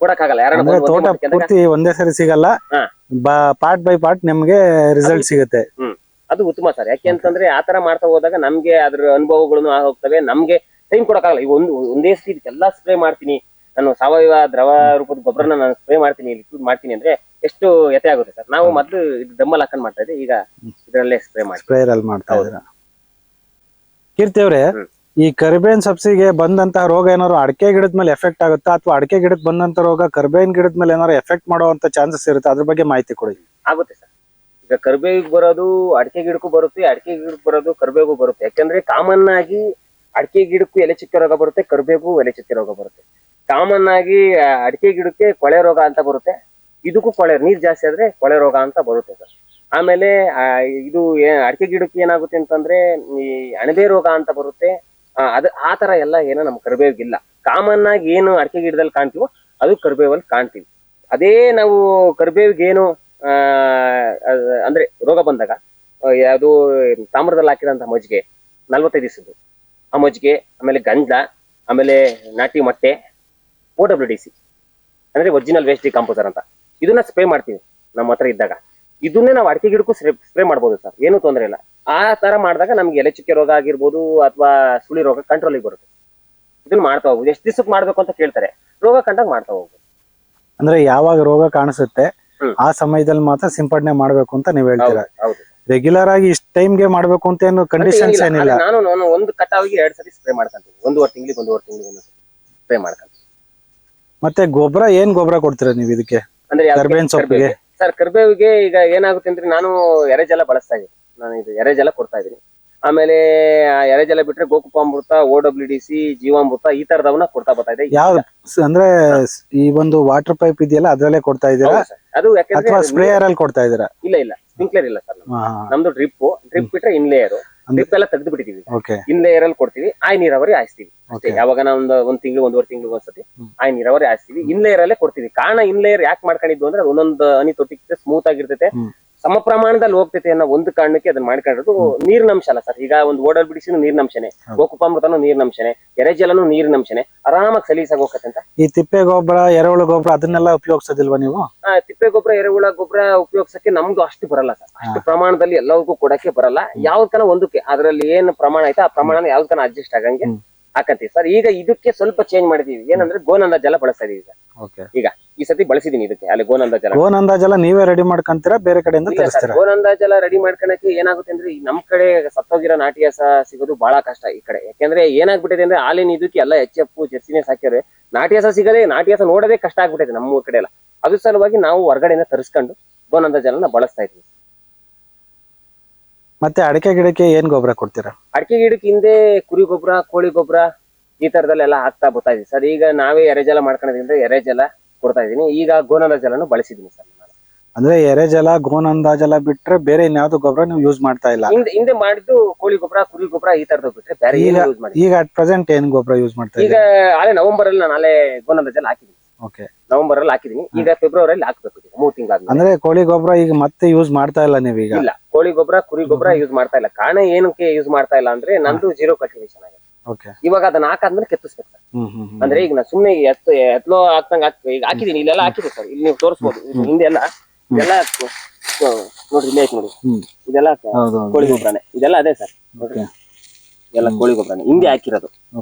ಕೊಡಕ್ಕಾಗಲ್ಲ. ತೋಟ ಪೂರ್ತಿ ಒಂದೇ ಸರಿ ಸಿಗಲ್ಲ, ಪಾರ್ಟ್ ಬೈ ಪಾರ್ಟ್ ನಿಮ್ಗೆ ರಿಸಲ್ಟ್ ಸಿಗುತ್ತೆ. ಅದು ಉತ್ತಮ ಸರ್. ಯಾಕೆ ಅಂತಂದ್ರೆ ಆತರ ಮಾಡ್ತಾ ಹೋದಾಗ ನಮ್ಗೆ ಅದ್ರ ಅನುಭವಗಳು ಹೋಗ್ತವೆ, ನಮ್ಗೆ ಟೈಮ್ ಕೊಡಕ್ಕಾಗಲ್ಲ. ಈಗ ಒಂದೇ ಸತಿ ಇದಕ್ಕೆಲ್ಲ ಸ್ಪ್ರೇ ಮಾಡ್ತೀನಿ, ನಾನು ಸಾವಯವ ದ್ರವ ರೂಪದ ಗೊಬ್ಬರನ ನಾನು ಸ್ಪ್ರೇ ಮಾಡ್ತೀನಿ, ಲಿಕ್ವಿಡ್ ಮಾಡ್ತೀನಿ ಅಂದ್ರೆ ಎಷ್ಟು ಯತೆ ಆಗುತ್ತೆ ಸರ್. ನಾವು ಮೊದ್ಲು ಇದು ದಮ್ಮಲ್ಲಿ ಹಾಕೊಂಡ್ ಮಾಡ್ತಾ ಇದ್ದೆ, ಈಗ ಇದರಲ್ಲೇ ಸ್ಪ್ರೇರಲ್ಲಿ ಮಾಡ್ತಾ ಇದ್ದೀರಾ. ಕೀರ್ತಿ ಅವ್ರೆ, ಈ ಕರಿಬೇವಿನ ಸಬ್ಸಿಗೆ ಬಂದಂತಹ ರೋಗ ಏನಾದ್ರು ಅಡಿಕೆ ಗಿಡದ ಮೇಲೆ ಎಫೆಕ್ಟ್ ಆಗುತ್ತಾ, ಅಥವಾ ಅಡಿಕೆ ಗಿಡಕ್ಕೆ ಬಂದಂತ ರೋಗ ಕರಿಬೇವಿನ ಗಿಡದ ಮೇಲೆ ಏನಾದ್ರು ಎಫೆಕ್ಟ್ ಮಾಡುವಂತ ಚಾನ್ಸಸ್ ಇರುತ್ತೆ? ಅದ್ರ ಬಗ್ಗೆ ಮಾಹಿತಿ ಕೊಡಿ. ಆಗುತ್ತೆ ಸರ್. ಈಗ ಕರಿಬೇವಿಗೆ ಬರೋದು ಅಡಿಕೆ ಗಿಡಕ್ಕೂ ಬರುತ್ತೆ, ಅಡಿಕೆ ಗಿಡಕ್ಕೆ ಬರೋದು ಕರಿಬೇವಿಗೂ ಬರುತ್ತೆ. ಯಾಕಂದ್ರೆ ಕಾಮನ್ ಆಗಿ ಅಡಿಕೆ ಗಿಡಕ್ಕೂ ಎಲೆ ಚುಕ್ಕೆ ರೋಗ ಬರುತ್ತೆ, ಕರಿಬೇವಿಗೂ ಎಲೆ ಚುಕ್ಕೆ ರೋಗ ಬರುತ್ತೆ. ಕಾಮನ್ ಆಗಿ ಅಡಿಕೆ ಗಿಡಕ್ಕೆ ಕೊಳೆ ರೋಗ ಅಂತ ಬರುತ್ತೆ, ಇದಕ್ಕೂ ಕೊಳೆ, ನೀರ್ ಜಾಸ್ತಿ ಆದ್ರೆ ಕೊಳೆ ರೋಗ ಅಂತ ಬರುತ್ತೆ ಸರ್. ಆಮೇಲೆ ಇದು ಅಡಿಕೆ ಗಿಡಕ್ಕೆ ಏನಾಗುತ್ತೆ ಅಂತಂದ್ರೆ ಈ ಅಣಬೆ ರೋಗ ಅಂತ ಬರುತ್ತೆ. ಆ ತರ ಎಲ್ಲ ಏನೋ ನಮ್ ಕರಿಬೇವಿಗಿಲ್ಲ. ಕಾಮನ್ ಆಗಿ ಏನು ಅಡಿಕೆ ಗಿಡದಲ್ಲಿ ಕಾಣ್ತೀವೋ ಅದು ಕರಿಬೇವಲ್ಲಿ ಕಾಣ್ತೀವಿ. ಅದೇ ನಾವು ಕರಿಬೇವಿಗೆ ಏನು ಅಂದ್ರೆ ರೋಗ ಬಂದಾಗ ಯಾವುದು ತಾಮ್ರದಲ್ಲಿ ಹಾಕಿದಂತ ಮಜ್ಜಿಗೆ 45 ದಿವಸದ್ದು ಆ ಮಜ್ಜಿಗೆ, ಆಮೇಲೆ ಗಂಧ, ಆಮೇಲೆ ನಾಟಿ ಮೊಟ್ಟೆ, OWDC ಅಂದ್ರೆ ಒರಿಜಿನಲ್ ವೇಸ್ಟ್ ಡಿಕಂಪೋಸರ್ ಅಂತ, ಇದನ್ನ ಸ್ಪ್ರೇ ಮಾಡ್ತೀವಿ ನಮ್ಮ ಹತ್ರ ಇದ್ದಾಗ. ಇದನ್ನೇ ನಾವು ಅಡಿಕೆ ಗಿಡಕ್ಕೂ ಸ್ಪ್ರೇ ಮಾಡ್ಬೋದು ಸರ್, ಏನು ತೊಂದರೆ ಇಲ್ಲ. ಆ ತರ ಮಾಡಿದಾಗ ನಮ್ಗೆ ಎಲೆ ಚುಕ್ಕೆ ರೋಗ ಆಗಿರ್ಬೋದು ಅಥವಾ ಸುಳಿ ರೋಗ ಕಂಟ್ರೋಲಿಗೆ ಬರುತ್ತೆ. ಇದನ್ನ ಮಾಡ್ತಾ ಹೋಗ್ಬೋದು. ಎಷ್ಟು ದಿವಸಕ್ಕೆ ಮಾಡ್ಬೇಕು ಅಂತ ಕೇಳ್ತಾರೆ, ರೋಗ ಕಂಡಾಗ ಮಾಡ್ತಾ ಹೋಗ್ಬೋದು. ಅಂದ್ರೆ ಯಾವಾಗ ರೋಗ ಕಾಣಿಸುತ್ತೆ ಆ ಸಮಯದಲ್ಲಿ ಮಾತ್ರ ಸಿಂಪಡಣೆ ಮಾಡ್ಬೇಕು ಅಂತ ನೀವ್ ಹೇಳ್ತೀರಾ? ಹೌದು. ರೆಗ್ಯುಲರ್ ಆಗಿ ಇಷ್ಟ ಟೈಮ್ಗೆ ಮಾಡ್ಬೇಕು ಅಂತ ಏನು ಕಂಡೀಷನ್ಸ್ ಏನಿಲ್ಲ. ನಾನು ಒಂದು ಕಟಾವಿಗೆ 2 ಸತಿ ಸ್ಪ್ರೇ ಮಾಡ್ಕೊಂತೀನಿ, 1.5 ತಿಂಗಳಿಗೆ ಸ್ಪ್ರೇ ಮಾಡ್ಕೊಂತೀನಿ. ಮತ್ತೆ ಗೊಬ್ಬರ ಏನ್ ಗೊಬ್ಬರ ಕೊಡ್ತೀರಾ ನೀವು ಇದಕ್ಕೆ? ಅಂದ್ರೆ ಕರ್ಬೇವಿನ ಸೊಪ್ಪಿಗೆ ಸರ್, ಕರ್ಬೇವಿಗೆ ಈಗ ಏನಾಗುತ್ತೆ ಅಂದ್ರೆ ನಾನು ಎರೆಜಲ ಬಳಸ್ತಾ ಇದ್ದೀನಿ, ನಾನು ಇದು ಎರೆಜಲ ಕೊಡ್ತಾ ಇದ್ದೀನಿ. ಆಮೇಲೆ ಎರೆಜಲ ಬಿಟ್ರೆ ಗೋಕುಪಾಮೃತ, OWDC, ಜೀವಾಮೃತ ಈ ತರದವನ್ನ ಕೊಡ್ತಾ ಬರ್ತಾ ಇದೆ. ಯಾವ ಅಂದ್ರೆ ಈ ಒಂದು ವಾಟರ್ ಪೈಪ್ ಇದೆಯಲ್ಲ ಅದ್ರಲ್ಲೇ ಕೊಡ್ತಾ ಇದ್ದೀರಾ? ಅದು ಯಾಕಂದ್ರೆ ಸ್ಪ್ರೇಯರ್ ಅಲ್ಲಿ ಕೊಡ್ತಾ ಇದ್ದೀರಾ? ಇಲ್ಲ ಸ್ಪ್ರಿಂಕ್ಲರ್ ಇಲ್ಲ ಸರ್ ನಮ್ದು. ಡ್ರಿಪ್ ಬಿಟ್ರೆ ಇನ್ಲೇಯರ್, ಡ್ರಿಪ್ ಎಲ್ಲ ತೆಗೆದು ಬಿಟ್ಟಿದೀವಿ. ಇನ್ಲೇಯರ್ ಅಲ್ಲಿ ಕೊಡ್ತೀವಿ, ಆಯ್ ನೀರಾವರಿ ಹಾಯಿಸ್ತೀವಿ ಅಷ್ಟೇ. ಯಾವಾಗ ನಾವು ಒಂದ್ ತಿಂಗಳು 1.5 ತಿಂಗಳು ಒಂದ್ಸತಿ ಆಯ್ ನೀರಾವರಿ ಹಾಯಿಸ್ತೀವಿ. ಇನ್ಲೇಯರ್ ಅಲ್ಲೇ ಕೊಡ್ತೀವಿ. ಕಾರಣ ಇನ್ಲೇಯರ್ ಯಾಕೆ ಮಾಡ್ಕೊಂಡಿದ್ದು ಅಂದ್ರೆ ಒಂದೊಂದು ಹನಿ ತೊಟ್ಟಿಗೆ ಸ್ಮೂತ್ ಆಗಿರ್ತೈತೆ, ಸಮ ಪ್ರಮಾಣದಲ್ಲಿ ಹೋಗ್ತೈತೆ ಅನ್ನೋ ಒಂದು ಕಾರಣಕ್ಕೆ ಅದನ್ನ ಮಾಡ್ಕೊಂಡಿರೋದು. ನೀರಿನಂಶ ಅಲ್ಲ ಸರ್, ಈಗ ಒಂದು OWDC ನೀರಿನಂಶನೆ, ಗೋಕುಪಾಮೃತನೂ ನೀರಿನಂಶನೆ, ಎರೆಜಲನು ನೀರಿನಂಶನೆ, ಆರಾಮಾಗಿ ಸಲೀಸಾಗಿ ಹೋಗತ್ತೆ ಅಂತ. ಈ ತಿಪ್ಪೆ ಗೊಬ್ಬರ, ಎರೆಹುಳ ಗೊಬ್ಬರ ಅದನ್ನೆಲ್ಲ ಉಪಯೋಗಿಸೋದಿಲ್ವಾ ನೀವು? ತಿಪ್ಪೆ ಗೊಬ್ಬರ, ಎರೆಹುಳ ಗೊಬ್ಬರ ಉಪಯೋಗಿಸಕ್ಕೆ ನಮ್ದು ಅಷ್ಟು ಬರಲ್ಲ ಸರ್. ಅಷ್ಟು ಪ್ರಮಾಣದಲ್ಲಿ ಎಲ್ಲರಿಗೂ ಕೊಡಕ್ಕೆ ಬರಲ್ಲ. ಯಾವ್ದಕ್ಕನ ಒಂದಕ್ಕೆ ಅದ್ರಲ್ಲಿ ಏನು ಪ್ರಮಾಣ ಐತೆ ಆ ಪ್ರಮಾಣ ಯಾವ್ದಕ್ಕನ ಅಡ್ಜಸ್ಟ್ ಆಗಂಗೆ ಹಾಕಂತೀವಿ ಸರ್. ಈಗ ಇದಕ್ಕೆ ಸ್ವಲ್ಪ ಚೇಂಜ್ ಮಾಡಿದೀವಿ. ಏನಂದ್ರೆ ಗೋನಂದ ಜಲ ಬಳಸ್ತಾ ಇದೀವಿ ಸರ್. ಈಗ ಈ ಸತಿ ಬಳಸಿದೀನಿ ಇದಕ್ಕೆ. ಅಲ್ಲಿ ಗೋನಂದ ಜಲ ನೀವೇ ರೆಡಿ ಮಾಡ್ಕೊಂತೀರಾ ಬೇರೆ ಕಡೆಯಿಂದ ತರಿಸ್ತೀರಾ? ಗೋನಂದ ಜಲ ರೆಡಿ ಮಾಡ್ಕೊಳಕ್ಕೆ ಏನಾಗುತ್ತೆ ಅಂದ್ರೆ ನಮ್ ಕಡೆ ಸತ್ತೋಗಿರೋ ನಾಟಿ ಹಸ ಸಿಗೋದು ಬಹಳ ಕಷ್ಟ ಈ ಕಡೆ. ಯಾಕಂದ್ರೆ ಏನಾಗ್ಬಿಟ್ಟಿದೆ ಅಂದ್ರೆ ಹಾಲಿನ ಇದಕ್ಕೆ ಎಲ್ಲ HF ಜೆರ್ಸಿನೇ ಸಾಕ್ಯಾರೆ, ನಾಟಿ ಹಸ ಸಿಗದೆ, ನಾಟಿ ಹಸ ನೋಡೋದೇ ಕಷ್ಟ ಆಗ್ಬಿಟ್ಟಿದೆ ನಮ್ಮೂರ್ ಕಡೆ ಎಲ್ಲ. ಅದ್ರ ಸಲುವಾಗಿ ನಾವು ಹೊರಗಡೆಯಿಂದ ತರಿಸ್ಕೊಂಡು ಗೋನಂದ ಜಲನ ಬಳಸ್ತಾ ಇದ್ವಿ. ಮತ್ತೆ ಅಡಿಕೆ ಗಿಡಕ್ಕೆ ಏನ್ ಗೊಬ್ಬರ ಕೊಡ್ತೀರಾ? ಅಡಿಕೆ ಗಿಡಕ್ಕೆ ಹಿಂದೆ ಕುರಿ ಗೊಬ್ಬರ, ಕೋಳಿ ಗೊಬ್ಬರ ಈ ತರದಲ್ಲೆಲ್ಲ ಹಾಕ್ತಾ ಬರ್ತಾ ಇದೀವಿ ಸರ್. ಈಗ ನಾವೇ ಎರೆಜಲ ಮಾಡ್ಕೊಂಡಿದ್ರಿಂದ ಎರೆಜಲ ಕೊಡ್ತಾ ಇದೀನಿ. ಈಗ ಗೋನಂದ ಜಲನು ಬಳಸಿದೀನಿ ಸರ್. ಅಂದ್ರೆ ಎರೆಜಲ, ಗೋನಂದ ಜಲ ಬಿಟ್ರೆ ಬೇರೆ ಇನ್ಯಾವ್ದು ಗೊಬ್ಬರ ನೀವು ಯೂಸ್ ಮಾಡ್ತಾ ಇಲ್ಲ? ಹಿಂದೆ ಮಾಡಿದ್ದು ಕೋಳಿ ಗೊಬ್ಬರ, ಕುರಿ ಗೊಬ್ಬರ ಈ ತರದ್ ಬಿಟ್ರೆ ಬೇರೆ ಯೂಸ್ ಮಾಡಿ. ಈಗ ಅಟ್ ಪ್ರೆಸೆಂಟ್ ಏನ್ ಗೊಬ್ಬರ ಯೂಸ್ ಮಾಡ್ತಾ ಈಗ ನವೆಂಬರ್ ಅಲ್ಲಿ ನಾನು ಗೋನಂದ ಜಲ ಹಾಕಿದೀನಿ. ನವೆಂಬರ್ ಅಲ್ಲಿ ಹಾಕಿದೀನಿ. ಈಗ ಫೆಬ್ರವರಿಯಲ್ಲಿ ಹಾಕ್ಬೇಕು, 3 ತಿಂಗಳಾದ್ಮೇಲೆ. ಅಂದ್ರೆ ಕೋಳಿ ಗೊಬ್ಬರ ಈಗ ಮತ್ತೆ ಯೂಸ್ ಮಾಡ್ತಾ ಇಲ್ಲ ನೀವೀಗ? ಇಲ್ಲ, ಕೋಳಿ ಗೊಬ್ಬರ, ಕುರಿ ಗೊಬ್ಬರ ಯೂಸ್ ಮಾಡ್ತಾ ಇಲ್ಲ. ಕಾರಣ ಏನಕ್ಕೆ ಯೂಸ್ ಮಾಡ್ತಾ ಇಲ್ಲ ಅಂದ್ರೆ ನಂದು 0 ಕಲ್ಟಿವೇಶನ್ ಆಗಿದೆ. ಇವಾಗ ಅದನ್ನ ಹಾಕಾದ್ಮೇಲೆ ಕೆತ್ತಿಸ್ಬೇಕು ಸರ್. ಅಂದ್ರೆ ಈಗ ನಾ ಸುಮ್ನೆ ಎತ್ಲೋ ಹಾಕ್ದಂಗ ಈಗ ಹಾಕಿದೀನಿ. ಇಲ್ಲೆಲ್ಲ ಹಾಕಿದೆ ಸರ್, ಇಲ್ಲಿ ನೀವು ತೋರಿಸಬಹುದು. ಹಿಂದೆ ಎಲ್ಲ ಇದೆಲ್ಲ ನೋಡ್ರಿ, ಇಲ್ಲೇ ಐತಿ ನೋಡಿ, ಇದೆಲ್ಲ ಕೋಳಿ ಗೊಬ್ಬರನೇ. ಇದೆಲ್ಲ ಅದೇ ಸರ್, ಎಲ್ಲ ಕೋಳಿ ಗೊಬ್ಬರನೇ ಹಿಂದೆ ಹಾಕಿರೋದು.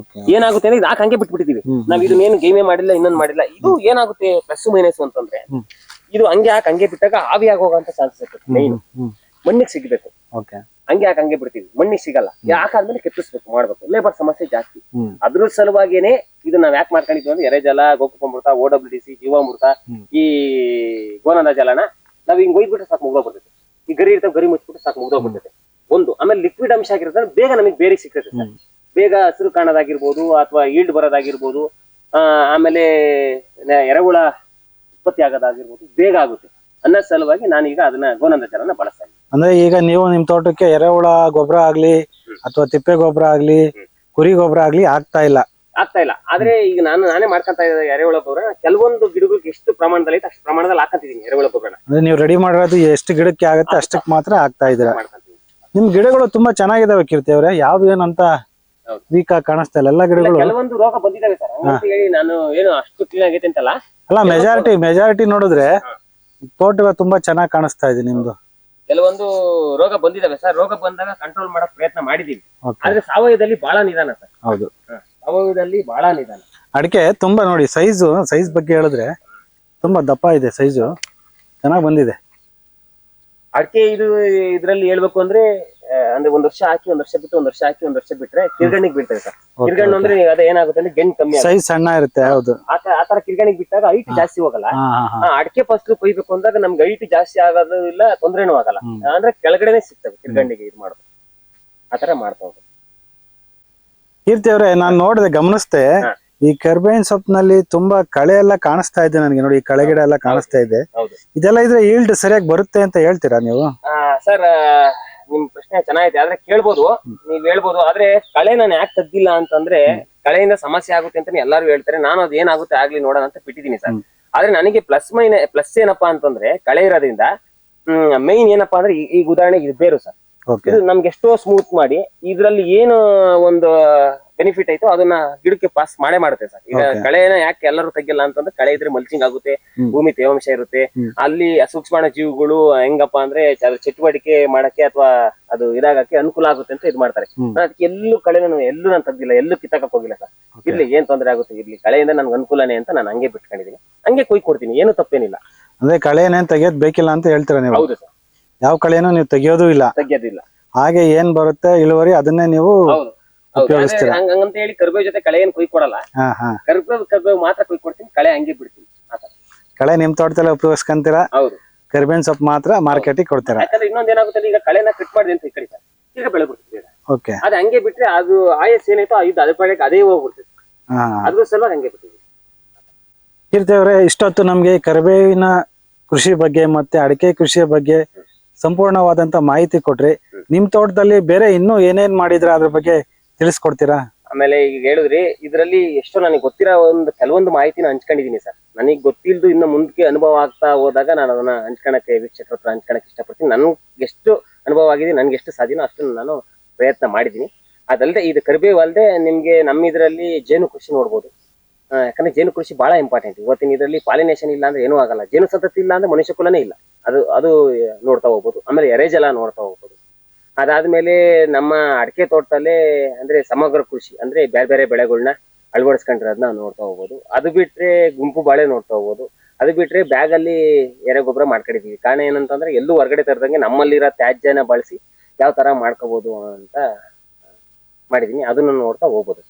ಏನಾಗುತ್ತೆ ಅಂದ್ರೆ ಇದು ಹಂಗೆ ಬಿಟ್ಬಿಟ್ಟಿದೀವಿ ನಾವ್. ಇದನ್ನೇನು ಗೇಮೇ ಮಾಡಿಲ್ಲ, ಇನ್ನೊಂದು ಮಾಡಿಲ್ಲ. ಇದು ಏನಾಗುತ್ತೆ ಪ್ಲಸ್ ಮೈನಸ್ ಅಂತಂದ್ರೆ, ಇದು ಹಂಗೆ ಬಿಟ್ಟಾಗ ಆವಿಯಾಗಿ ಹೋಗೋಂತ ಚಾನ್ಸಸ್ ಇರ್ತದೆ. ಮೈನ್ ಮಣ್ಣಿಗೆ ಸಿಗ್ಬೇಕು, ಹಂಗೆ ಬಿಡ್ತೀವಿ, ಮಣ್ಣಿಗೆ ಸಿಗಲ್ಲ. ಯಾಕಾದ್ಮೇಲೆ ಕೆತ್ತಿಸ್ಬೇಕು, ಮಾಡ್ಬೇಕು, ಲೇಬರ್ ಸಮಸ್ಯೆ ಜಾಸ್ತಿ. ಅದ್ರ ಸಲುವಾಗಿನೇ ಇದು ನಾವ್ ಯಾಕೆ ಮಾಡ್ಕೊಂಡಿದ್ವಿ ಅಂದ್ರೆ ಎರೆಜಲ, ಗೋಕುಪಾಮೃತ, OWDC, ಜೀವಾಮೃತ, ಈ ಗೋನಂದ ಜಲನ ನಾವ್ ಹಿಂಗ್ ಒಯ್ದ್ಬಿಟ್ರೆ ಸಾಕು ಮುಗ್ದೋಗ್ಬಿಡ್ತೈತೆ. ಈ ಗರಿ ಇರ್ತಾವ, ಗರಿ ಮುಚ್ಚಿಬಿಟ್ಟು ಸಾಕು ಮುಗ್ದೋಗ್ಬಿಡ್ತೈತೆ. ಒಂದು ಆಮೇಲೆ ಲಿಕ್ವಿಡ್ ಅಂಶ ಆಗಿರೋದ್ರೆ ಬೇಗ ನಮಗೆ ಬೇರೆ ಸಿಗ್ತೈತೆ ಸರ್. ಬೇಗ ಹಸಿರು ಕಾಣೋದಾಗಿರ್ಬೋದು ಅಥವಾ ಈಲ್ಡ್ ಬರೋದಾಗಿರ್ಬೋದು, ಆಮೇಲೆ ಎರೆಹುಳ ಉತ್ಪತ್ತಿ ಆಗೋದಾಗಿರ್ಬೋದು ಬೇಗ ಆಗುತ್ತೆ. ಅನ್ನೋ ಸಲುವಾಗಿ ನಾನೀಗ ಅದನ್ನ ಗೋನಂದಾಚಾರನ ಬಳಸ್ತಾ ಇದ್ದೀನಿ. ಅಂದ್ರೆ ಈಗ ನೀವು ನಿಮ್ ತೋಟಕ್ಕೆ ಎರೆಹುಳ ಗೊಬ್ಬರ ಆಗ್ಲಿ ಅಥವಾ ತಿಪ್ಪೆ ಗೊಬ್ಬರ ಆಗ್ಲಿ ಕುರಿ ಗೊಬ್ಬರ ಆಗ್ಲಿ ಆಗ್ತಾ ಇಲ್ಲ. ಆದ್ರೆ ಈಗ ನಾನೇ ಮಾಡ್ಕೊಂತ ಇದ್ದೆ ಎರೆಹುಳ ಗೊಬ್ಬರ. ಕೆಲವೊಂದು ಗಿಡಗಳಿಗೆ ಎಷ್ಟು ಪ್ರಮಾಣದಲ್ಲಿ ಐತೆ ಅಷ್ಟು ಪ್ರಮಾಣದಲ್ಲಿ ಹಾಕಂತಿದೀನಿ ಎರೆಹುಳ ಗೊಬ್ಬರನ. ಅಂದ್ರೆ ನೀವು ರೆಡಿ ಮಾಡಿರೋದು ಎಷ್ಟು ಗಿಡಕ್ಕೆ ಆಗುತ್ತೆ ಅಷ್ಟಕ್ಕೆ ಮಾತ್ರ ಆಗ್ತಾ ಇದೀರಾ. ಮಾಡ್ಕೊಂತೀನಿ. ನಿಮ್ ಗಿಡಗಳು ತುಂಬಾ ಚೆನ್ನಾಗಿದಾವೆ ಕೀರ್ತಿ ಅವ್ರೆ, ಯಾವ್ದು ಏನಂತ ವೀಕ್ ಆಗಿ ಕಾಣಿಸ್ತಾ ಇಲ್ಲ ಎಲ್ಲ ಗಿಡಗಳು. ಕೆಲವೊಂದು ರೋಗ ಬಂದಿದ್ದಾವೆ ಸರ್, ಅಂತ ಹೇಳಿ ನಾನು ಏನು ಅಷ್ಟು ಕ್ಲೀನ್ ಆಗೈತೆ ಅಂತಲ್ಲ. ಅಲ್ಲ ಮೆಜಾರಿಟಿ ನೋಡಿದ್ರೆ ತೋಟ ತುಂಬಾ ಚೆನ್ನಾಗಿ ಕಾಣಿಸ್ತಾ ಇದೆ ನಿಮ್ದು. ಕೆಲವೊಂದು ರೋಗ ಬಂದಿದ್ದಾವೆ ಸರ್, ರೋಗ ಬಂದಾಗ ಕಂಟ್ರೋಲ್ ಮಾಡೋ ಪ್ರಯತ್ನ ಮಾಡಿದೀವಿ. Okay. ಆದ್ರೆ ಸಾವಯವದಲ್ಲಿ ಬಹಳ ನಿಧಾನ ಸರ್. ಹೌದು, ಸಾವಯವದಲ್ಲಿ ಬಹಳ ನಿಧಾನ. ಅಡಿಕೆ ತುಂಬಾ ನೋಡಿ ಸೈಜ್ ಬಗ್ಗೆ ಹೇಳಿದ್ರೆ ತುಂಬಾ ದಪ್ಪ ಇದೆ, ಸೈಜು ಚೆನ್ನಾಗಿ ಬಂದಿದೆ. ಅಡಿಕೆ ಇದ್ರಲ್ಲಿ ಹೇಳ್ಬೇಕು ಅಂದ್ರೆ ಒಂದ್ ವರ್ಷ ಹಾಕಿ ಒಂದ್ ವರ್ಷ ಬಿಟ್ಟು, ಒಂದ್ ವರ್ಷ ಹಾಕಿ ಒಂದ್ ವರ್ಷ ಬಿಟ್ರೆ ಕಿರ್ಗಣ್ಣಿಗೆ ಬೀಳ್ತದೆ ಸರ್. ಕಿರ್ಗಣ್ಣು ಅಂದ್ರೆ ಅದೇ ಏನಾಗುತ್ತೆ ಅಂದ್ರೆ ಗೆಣ್ ಕಮ್ಮಿ ಸೈಜ್ ಸಣ್ಣ ಇರುತ್ತೆ. ಹೌದು, ಆತರ ಕಿರ್ಗಣ್ಣಿಗೆ ಬಿಟ್ಟಾಗ ಹೈಟ್ ಜಾಸ್ತಿ ಹೋಗಲ್ಲ. ಅಡಿಕೆ ಫಸ್ಲು ಕೊಯ್ಬೇಕು ಅಂದಾಗ ನಮ್ಗೆ ಹೈಟ್ ಜಾಸ್ತಿ ಆಗೋದು ಇಲ್ಲ, ತೊಂದ್ರೆನೂ ಆಗಲ್ಲ. ಅಂದ್ರೆ ಕೆಳಗಡೆನೆ ಸಿಗ್ತವೆ ಕಿರ್ಗಣ್ಣಿಗೆ ಇದು ಮಾಡೋದು. ಆತರ ಮಾಡ್ತಾ ಹೋಗೋದು. ಕೀರ್ತಿ ಅವ್ರೆ, ನಾನ್ ನೋಡಿದೆ, ಗಮನಿಸ್ದೆ, ಈ ಕರ್ಬೇವಿನ ಸೊಪ್ಪಿನಲ್ಲಿ ತುಂಬಾ ಕಳೆ ಎಲ್ಲ ಕಾಣಿಸ್ತಾ ಇದೆ ನನಗೆ. ನೋಡಿ, ಈ ಕಳೆಗಿಡ ಎಲ್ಲ ಕಾಣಿಸ್ತಾ ಇದೆ. ಇದೆಲ್ಲ ಇದ್ರೆ ಈಲ್ಡ್ ಸರಿಯಾಗಿ ಬರುತ್ತೆ ಅಂತ ಹೇಳ್ತೀರಾ ನೀವು? ಸರ್, ನಿಮ್ ಪ್ರಶ್ನೆ ಚೆನ್ನಾಗಿದೆ, ಆದ್ರೆ ಕೇಳ್ಬೋದು, ನೀವ್ ಹೇಳ್ಬೋದು. ಆದ್ರೆ ಕಳೆ ನಾನು ಯಾಕೆ ತೆಗ್ದಿಲ್ಲ ಅಂತಂದ್ರೆ ಕಳೆಯಿಂದ ಸಮಸ್ಯೆ ಆಗುತ್ತೆ ಅಂತ ಎಲ್ಲಾರು ಹೇಳ್ತಾರೆ. ನಾನು ಅದ್ ಏನಾಗುತ್ತೆ ಆಗ್ಲಿ ನೋಡೋಣ ಅಂತ ಬಿಟ್ಟಿದೀನಿ ಸರ್. ಆದ್ರೆ ನನಗೆ ಪ್ಲಸ್ ಏನಪ್ಪಾ ಅಂತಂದ್ರೆ ಕಳೆ ಇರೋದ್ರಿಂದ ಮೈನ್ ಏನಪ್ಪಾ ಅಂದ್ರೆ ಈಗ ಉದಾಹರಣೆಗೆ ಇದು ಬೇರು ಸರ್. ಇದು ನಮ್ಗೆ ಎಷ್ಟೋ ಸ್ಮೂತ್ ಮಾಡಿ ಇದ್ರಲ್ಲಿ ಏನು ಒಂದು ಬೆನಿಫಿಟ್ ಐತೋ ಅದನ್ನ ಗಿಡಕ್ಕೆ ಪಾಸ್ ಮಾಡುತ್ತೆ ಸರ್. ಈಗ ಕಳೆನ ಯಾಕೆ ಎಲ್ಲರೂ ತೆಗಿಲ್ಲ ಅಂತಂದ್ರೆ ಕಳೆ ಇದ್ರೆ ಮಲ್ಚಿಂಗ್ ಆಗುತ್ತೆ, ಭೂಮಿ ತೇವಾಂಶ ಇರುತ್ತೆ, ಅಲ್ಲಿ ಸೂಕ್ಷ್ಮಾಣ ಜೀವಿಗಳು ಹೆಂಗಪ್ಪ ಅಂದ್ರೆ ಚಟುವಟಿಕೆ ಮಾಡಕ್ಕೆ ಅಥವಾ ಅದು ಇದಾಗಕ್ಕೆ ಅನುಕೂಲ ಆಗುತ್ತೆ ಅಂತ ಇದ್ ಮಾಡ್ತಾರೆ. ಅದಕ್ಕೆ ಎಲ್ಲೂ ನಾನು ತೆಗ್ದಿಲ್ಲ, ಎಲ್ಲೂ ಕಿತ್ತಕಕ್ ಹೋಗಿಲ್ಲ ಸರ್. ಇರ್ಲಿ, ಏನ್ ತೊಂದ್ರೆ ಆಗುತ್ತೆ ಇರ್ಲಿ, ಕಳೆಯಿಂದ ನನ್ಗೆ ಅನುಕೂಲನೇ ಅಂತ ನಾನು ಹಂಗೆ ಬಿಟ್ಕೊಂಡಿದೀನಿ, ಹಂಗೆ ಕೊಯ್ಕೊಡ್ತೀನಿ, ಏನು ತಪ್ಪೇನಿಲ್ಲ. ಅಂದ್ರೆ ಕಳೆನೇ ತೆಗಿಯೋದ್ ಬೇಕಿಲ್ಲ ಅಂತ ಹೇಳ್ತೀರಾ ನೀವು? ಹೌದು ಸರ್, ಯಾವ ಕಳೆನೂ ನೀವು ತೆಗಿಯೋದು ಇಲ್ಲ, ತೆಗಿಯೋದಿಲ್ಲ. ಹಾಗೆ ಏನ್ ಬರುತ್ತೆ ಇಳುವರಿ ಅದನ್ನೇ ನೀವು ಉಪಯೋಗಿಸ್ತೀರಾ? ಹಂಗಂತ ಹೇಳಿ ಕರ್ಬೇವ್ ಜೊತೆ ಕಳೆ ಏನ್ ಕೊಯ್ಕೊಡಲ್ಲ. ಕರ್ಬೇವ್ ಮಾತ್ರ ಕೊಯ್ಕೊಡ್ತೀನಿ, ಕಳೆ ಹಂಗೆ ಬಿಡ್ತೀನಿ. ಕಳೆ ನಿಮ್ ತೋಟದಲ್ಲೇ ಉಪಯೋಗಿಸ್ಕೊಂತೀರಾ? ಹೌದು. ಕರ್ಬೇವಿನ ಸೊಪ್ಪು ಮಾತ್ರ ಮಾರ್ಕೆಟಿಗೆ ಕೊಡ್ತೀರಾ? ಯಾಕಂದ್ರೆ ಇನ್ನೊಂದ್ ಏನಾಗುತ್ತೆ, ಈಗ ಕಳೆನ ಕಟ್ ಮಾಡಿದೆ ಅಂತ ಈ ಕಡೆ ಸರ್, ಈಗ ಬೆಳೆ ಬಿಡ್ತೀವಿ. ಓಕೆ, ಅದ್ ಹಂಗೆ ಬಿಟ್ರೆ ಅದು ಆಯಸ್ ಏನೈತೋ ಅದ್ರ ಪಾಡಿಗೆ ಅದೇ ಹೋಗ್ಬಿಡ್ತದೆ. ಅದ್ರ ಸಲುವಾಗಿ ಹಂಗೆ ಬಿಡ್ತೀವಿ. ಕೀರ್ತಿ ಅವರೇ, ಇಷ್ಟೊತ್ತು ನಮ್ಗೆ ಕರಿಬೇವಿನ ಕೃಷಿ ಬಗ್ಗೆ ಮತ್ತೆ ಅಡಿಕೆ ಕೃಷಿಯ ಬಗ್ಗೆ ಸಂಪೂರ್ಣವಾದಂತ ಮಾಹಿತಿ ಕೊಟ್ರಿ. ನಿಮ್ ತೋಟದಲ್ಲಿ ಬೇರೆ ಇನ್ನೂ ಏನೇನ್ ಮಾಡಿದ್ರ ಅದ್ರ ಬಗ್ಗೆ ತಿಳಿಸ್ಕೊಡ್ತೀರಾ? ಆಮೇಲೆ ಈಗ ಹೇಳಿದ್ರಿ, ಇದ್ರಲ್ಲಿ ಎಷ್ಟೋ ನನಗೆ ಗೊತ್ತಿರೋ ಕೆಲವೊಂದು ಮಾಹಿತಿನ ಹಂಚ್ಕೊಂಡಿದೀನಿ ಸರ್. ನನಗೆ ಗೊತ್ತಿಲ್ದು ಇನ್ನು ಮುಂದಕ್ಕೆ ಅನುಭವ ಆಗ್ತಾ ಹೋದಾಗ ನಾನು ಅದನ್ನ ಹಂಚ್ಕೊಳಕ್ಕೆ, ವೀಕ್ಷಕರ ಹತ್ರ ಹಂಚ್ಕೊಳಕ್ಕೆ ಇಷ್ಟಪಡ್ತೀನಿ. ನನ್ಗೆ ಎಷ್ಟು ಅನುಭವ ಆಗಿದೆ, ನನ್ಗೆ ಎಷ್ಟು ಸಾಧ್ಯನೋ ಅಷ್ಟು ನಾನು ಪ್ರಯತ್ನ ಮಾಡಿದೀನಿ. ಅದಲ್ಲದೆ ಇದು ಕರಿಬೇವು ಅಲ್ಲದೆ ನಿಮ್ಗೆ ನಮ್ಮ ಇದರಲ್ಲಿ ಜೇನು ಕೃಷಿ ನೋಡ್ಬೋದು. ಯಾಕಂದ್ರೆ ಜೇನು ಕೃಷಿ ಬಹಳ ಇಂಪಾರ್ಟೆಂಟ್. ಇವತ್ತಿನ ಇದರಲ್ಲಿ ಪಾಲಿನೇಷನ್ ಇಲ್ಲ ಅಂದ್ರೆ ಏನೂ ಆಗಲ್ಲ, ಜೇನು ಸಂತತಿ ಇಲ್ಲ ಅಂದ್ರೆ ಮನುಷ್ಯ ಕುಲನೇ ಇಲ್ಲ. ಅದು ನೋಡ್ತಾ ಹೋಗ್ಬೋದು. ಆಮೇಲೆ ಎರೆಜಲ ನೋಡ್ತಾ ಹೋಗ್ಬೋದು. ಅದಾದ್ಮೇಲೆ ನಮ್ಮ ಅಡಿಕೆ ತೋಟದಲ್ಲೇ ಅಂದ್ರೆ ಸಮಗ್ರ ಕೃಷಿ ಅಂದ್ರೆ ಬೇರೆ ಬೇರೆ ಬೆಳೆಗಳನ್ನ ಅಳವಡಿಸ್ಕೊಂಡಿರೋದನ್ನ ನೋಡ್ತಾ ಹೋಗ್ಬೋದು. ಅದು ಬಿಟ್ರೆ ಗುಂಪು ಬಾಳೆ ನೋಡ್ತಾ ಹೋಗ್ಬೋದು. ಅದು ಬಿಟ್ರೆ ಬ್ಯಾಗ್ ಅಲ್ಲಿ ಎರೆ ಗೊಬ್ಬರ ಮಾಡ್ಕೊಂಡಿದೀವಿ. ಕಾರಣ ಏನಂತಂದ್ರೆ ಎಲ್ಲೂ ಹೊರಗಡೆ ತರದಂಗೆ ನಮ್ಮಲ್ಲಿರೋ ತ್ಯಾಜ್ಯನ ಬಳಸಿ ಯಾವ ತರ ಮಾಡ್ಕೋಬಹುದು ಅಂತ ಮಾಡಿದೀನಿ. ಅದನ್ನ ನೋಡ್ತಾ ಹೋಗ್ಬೋದು.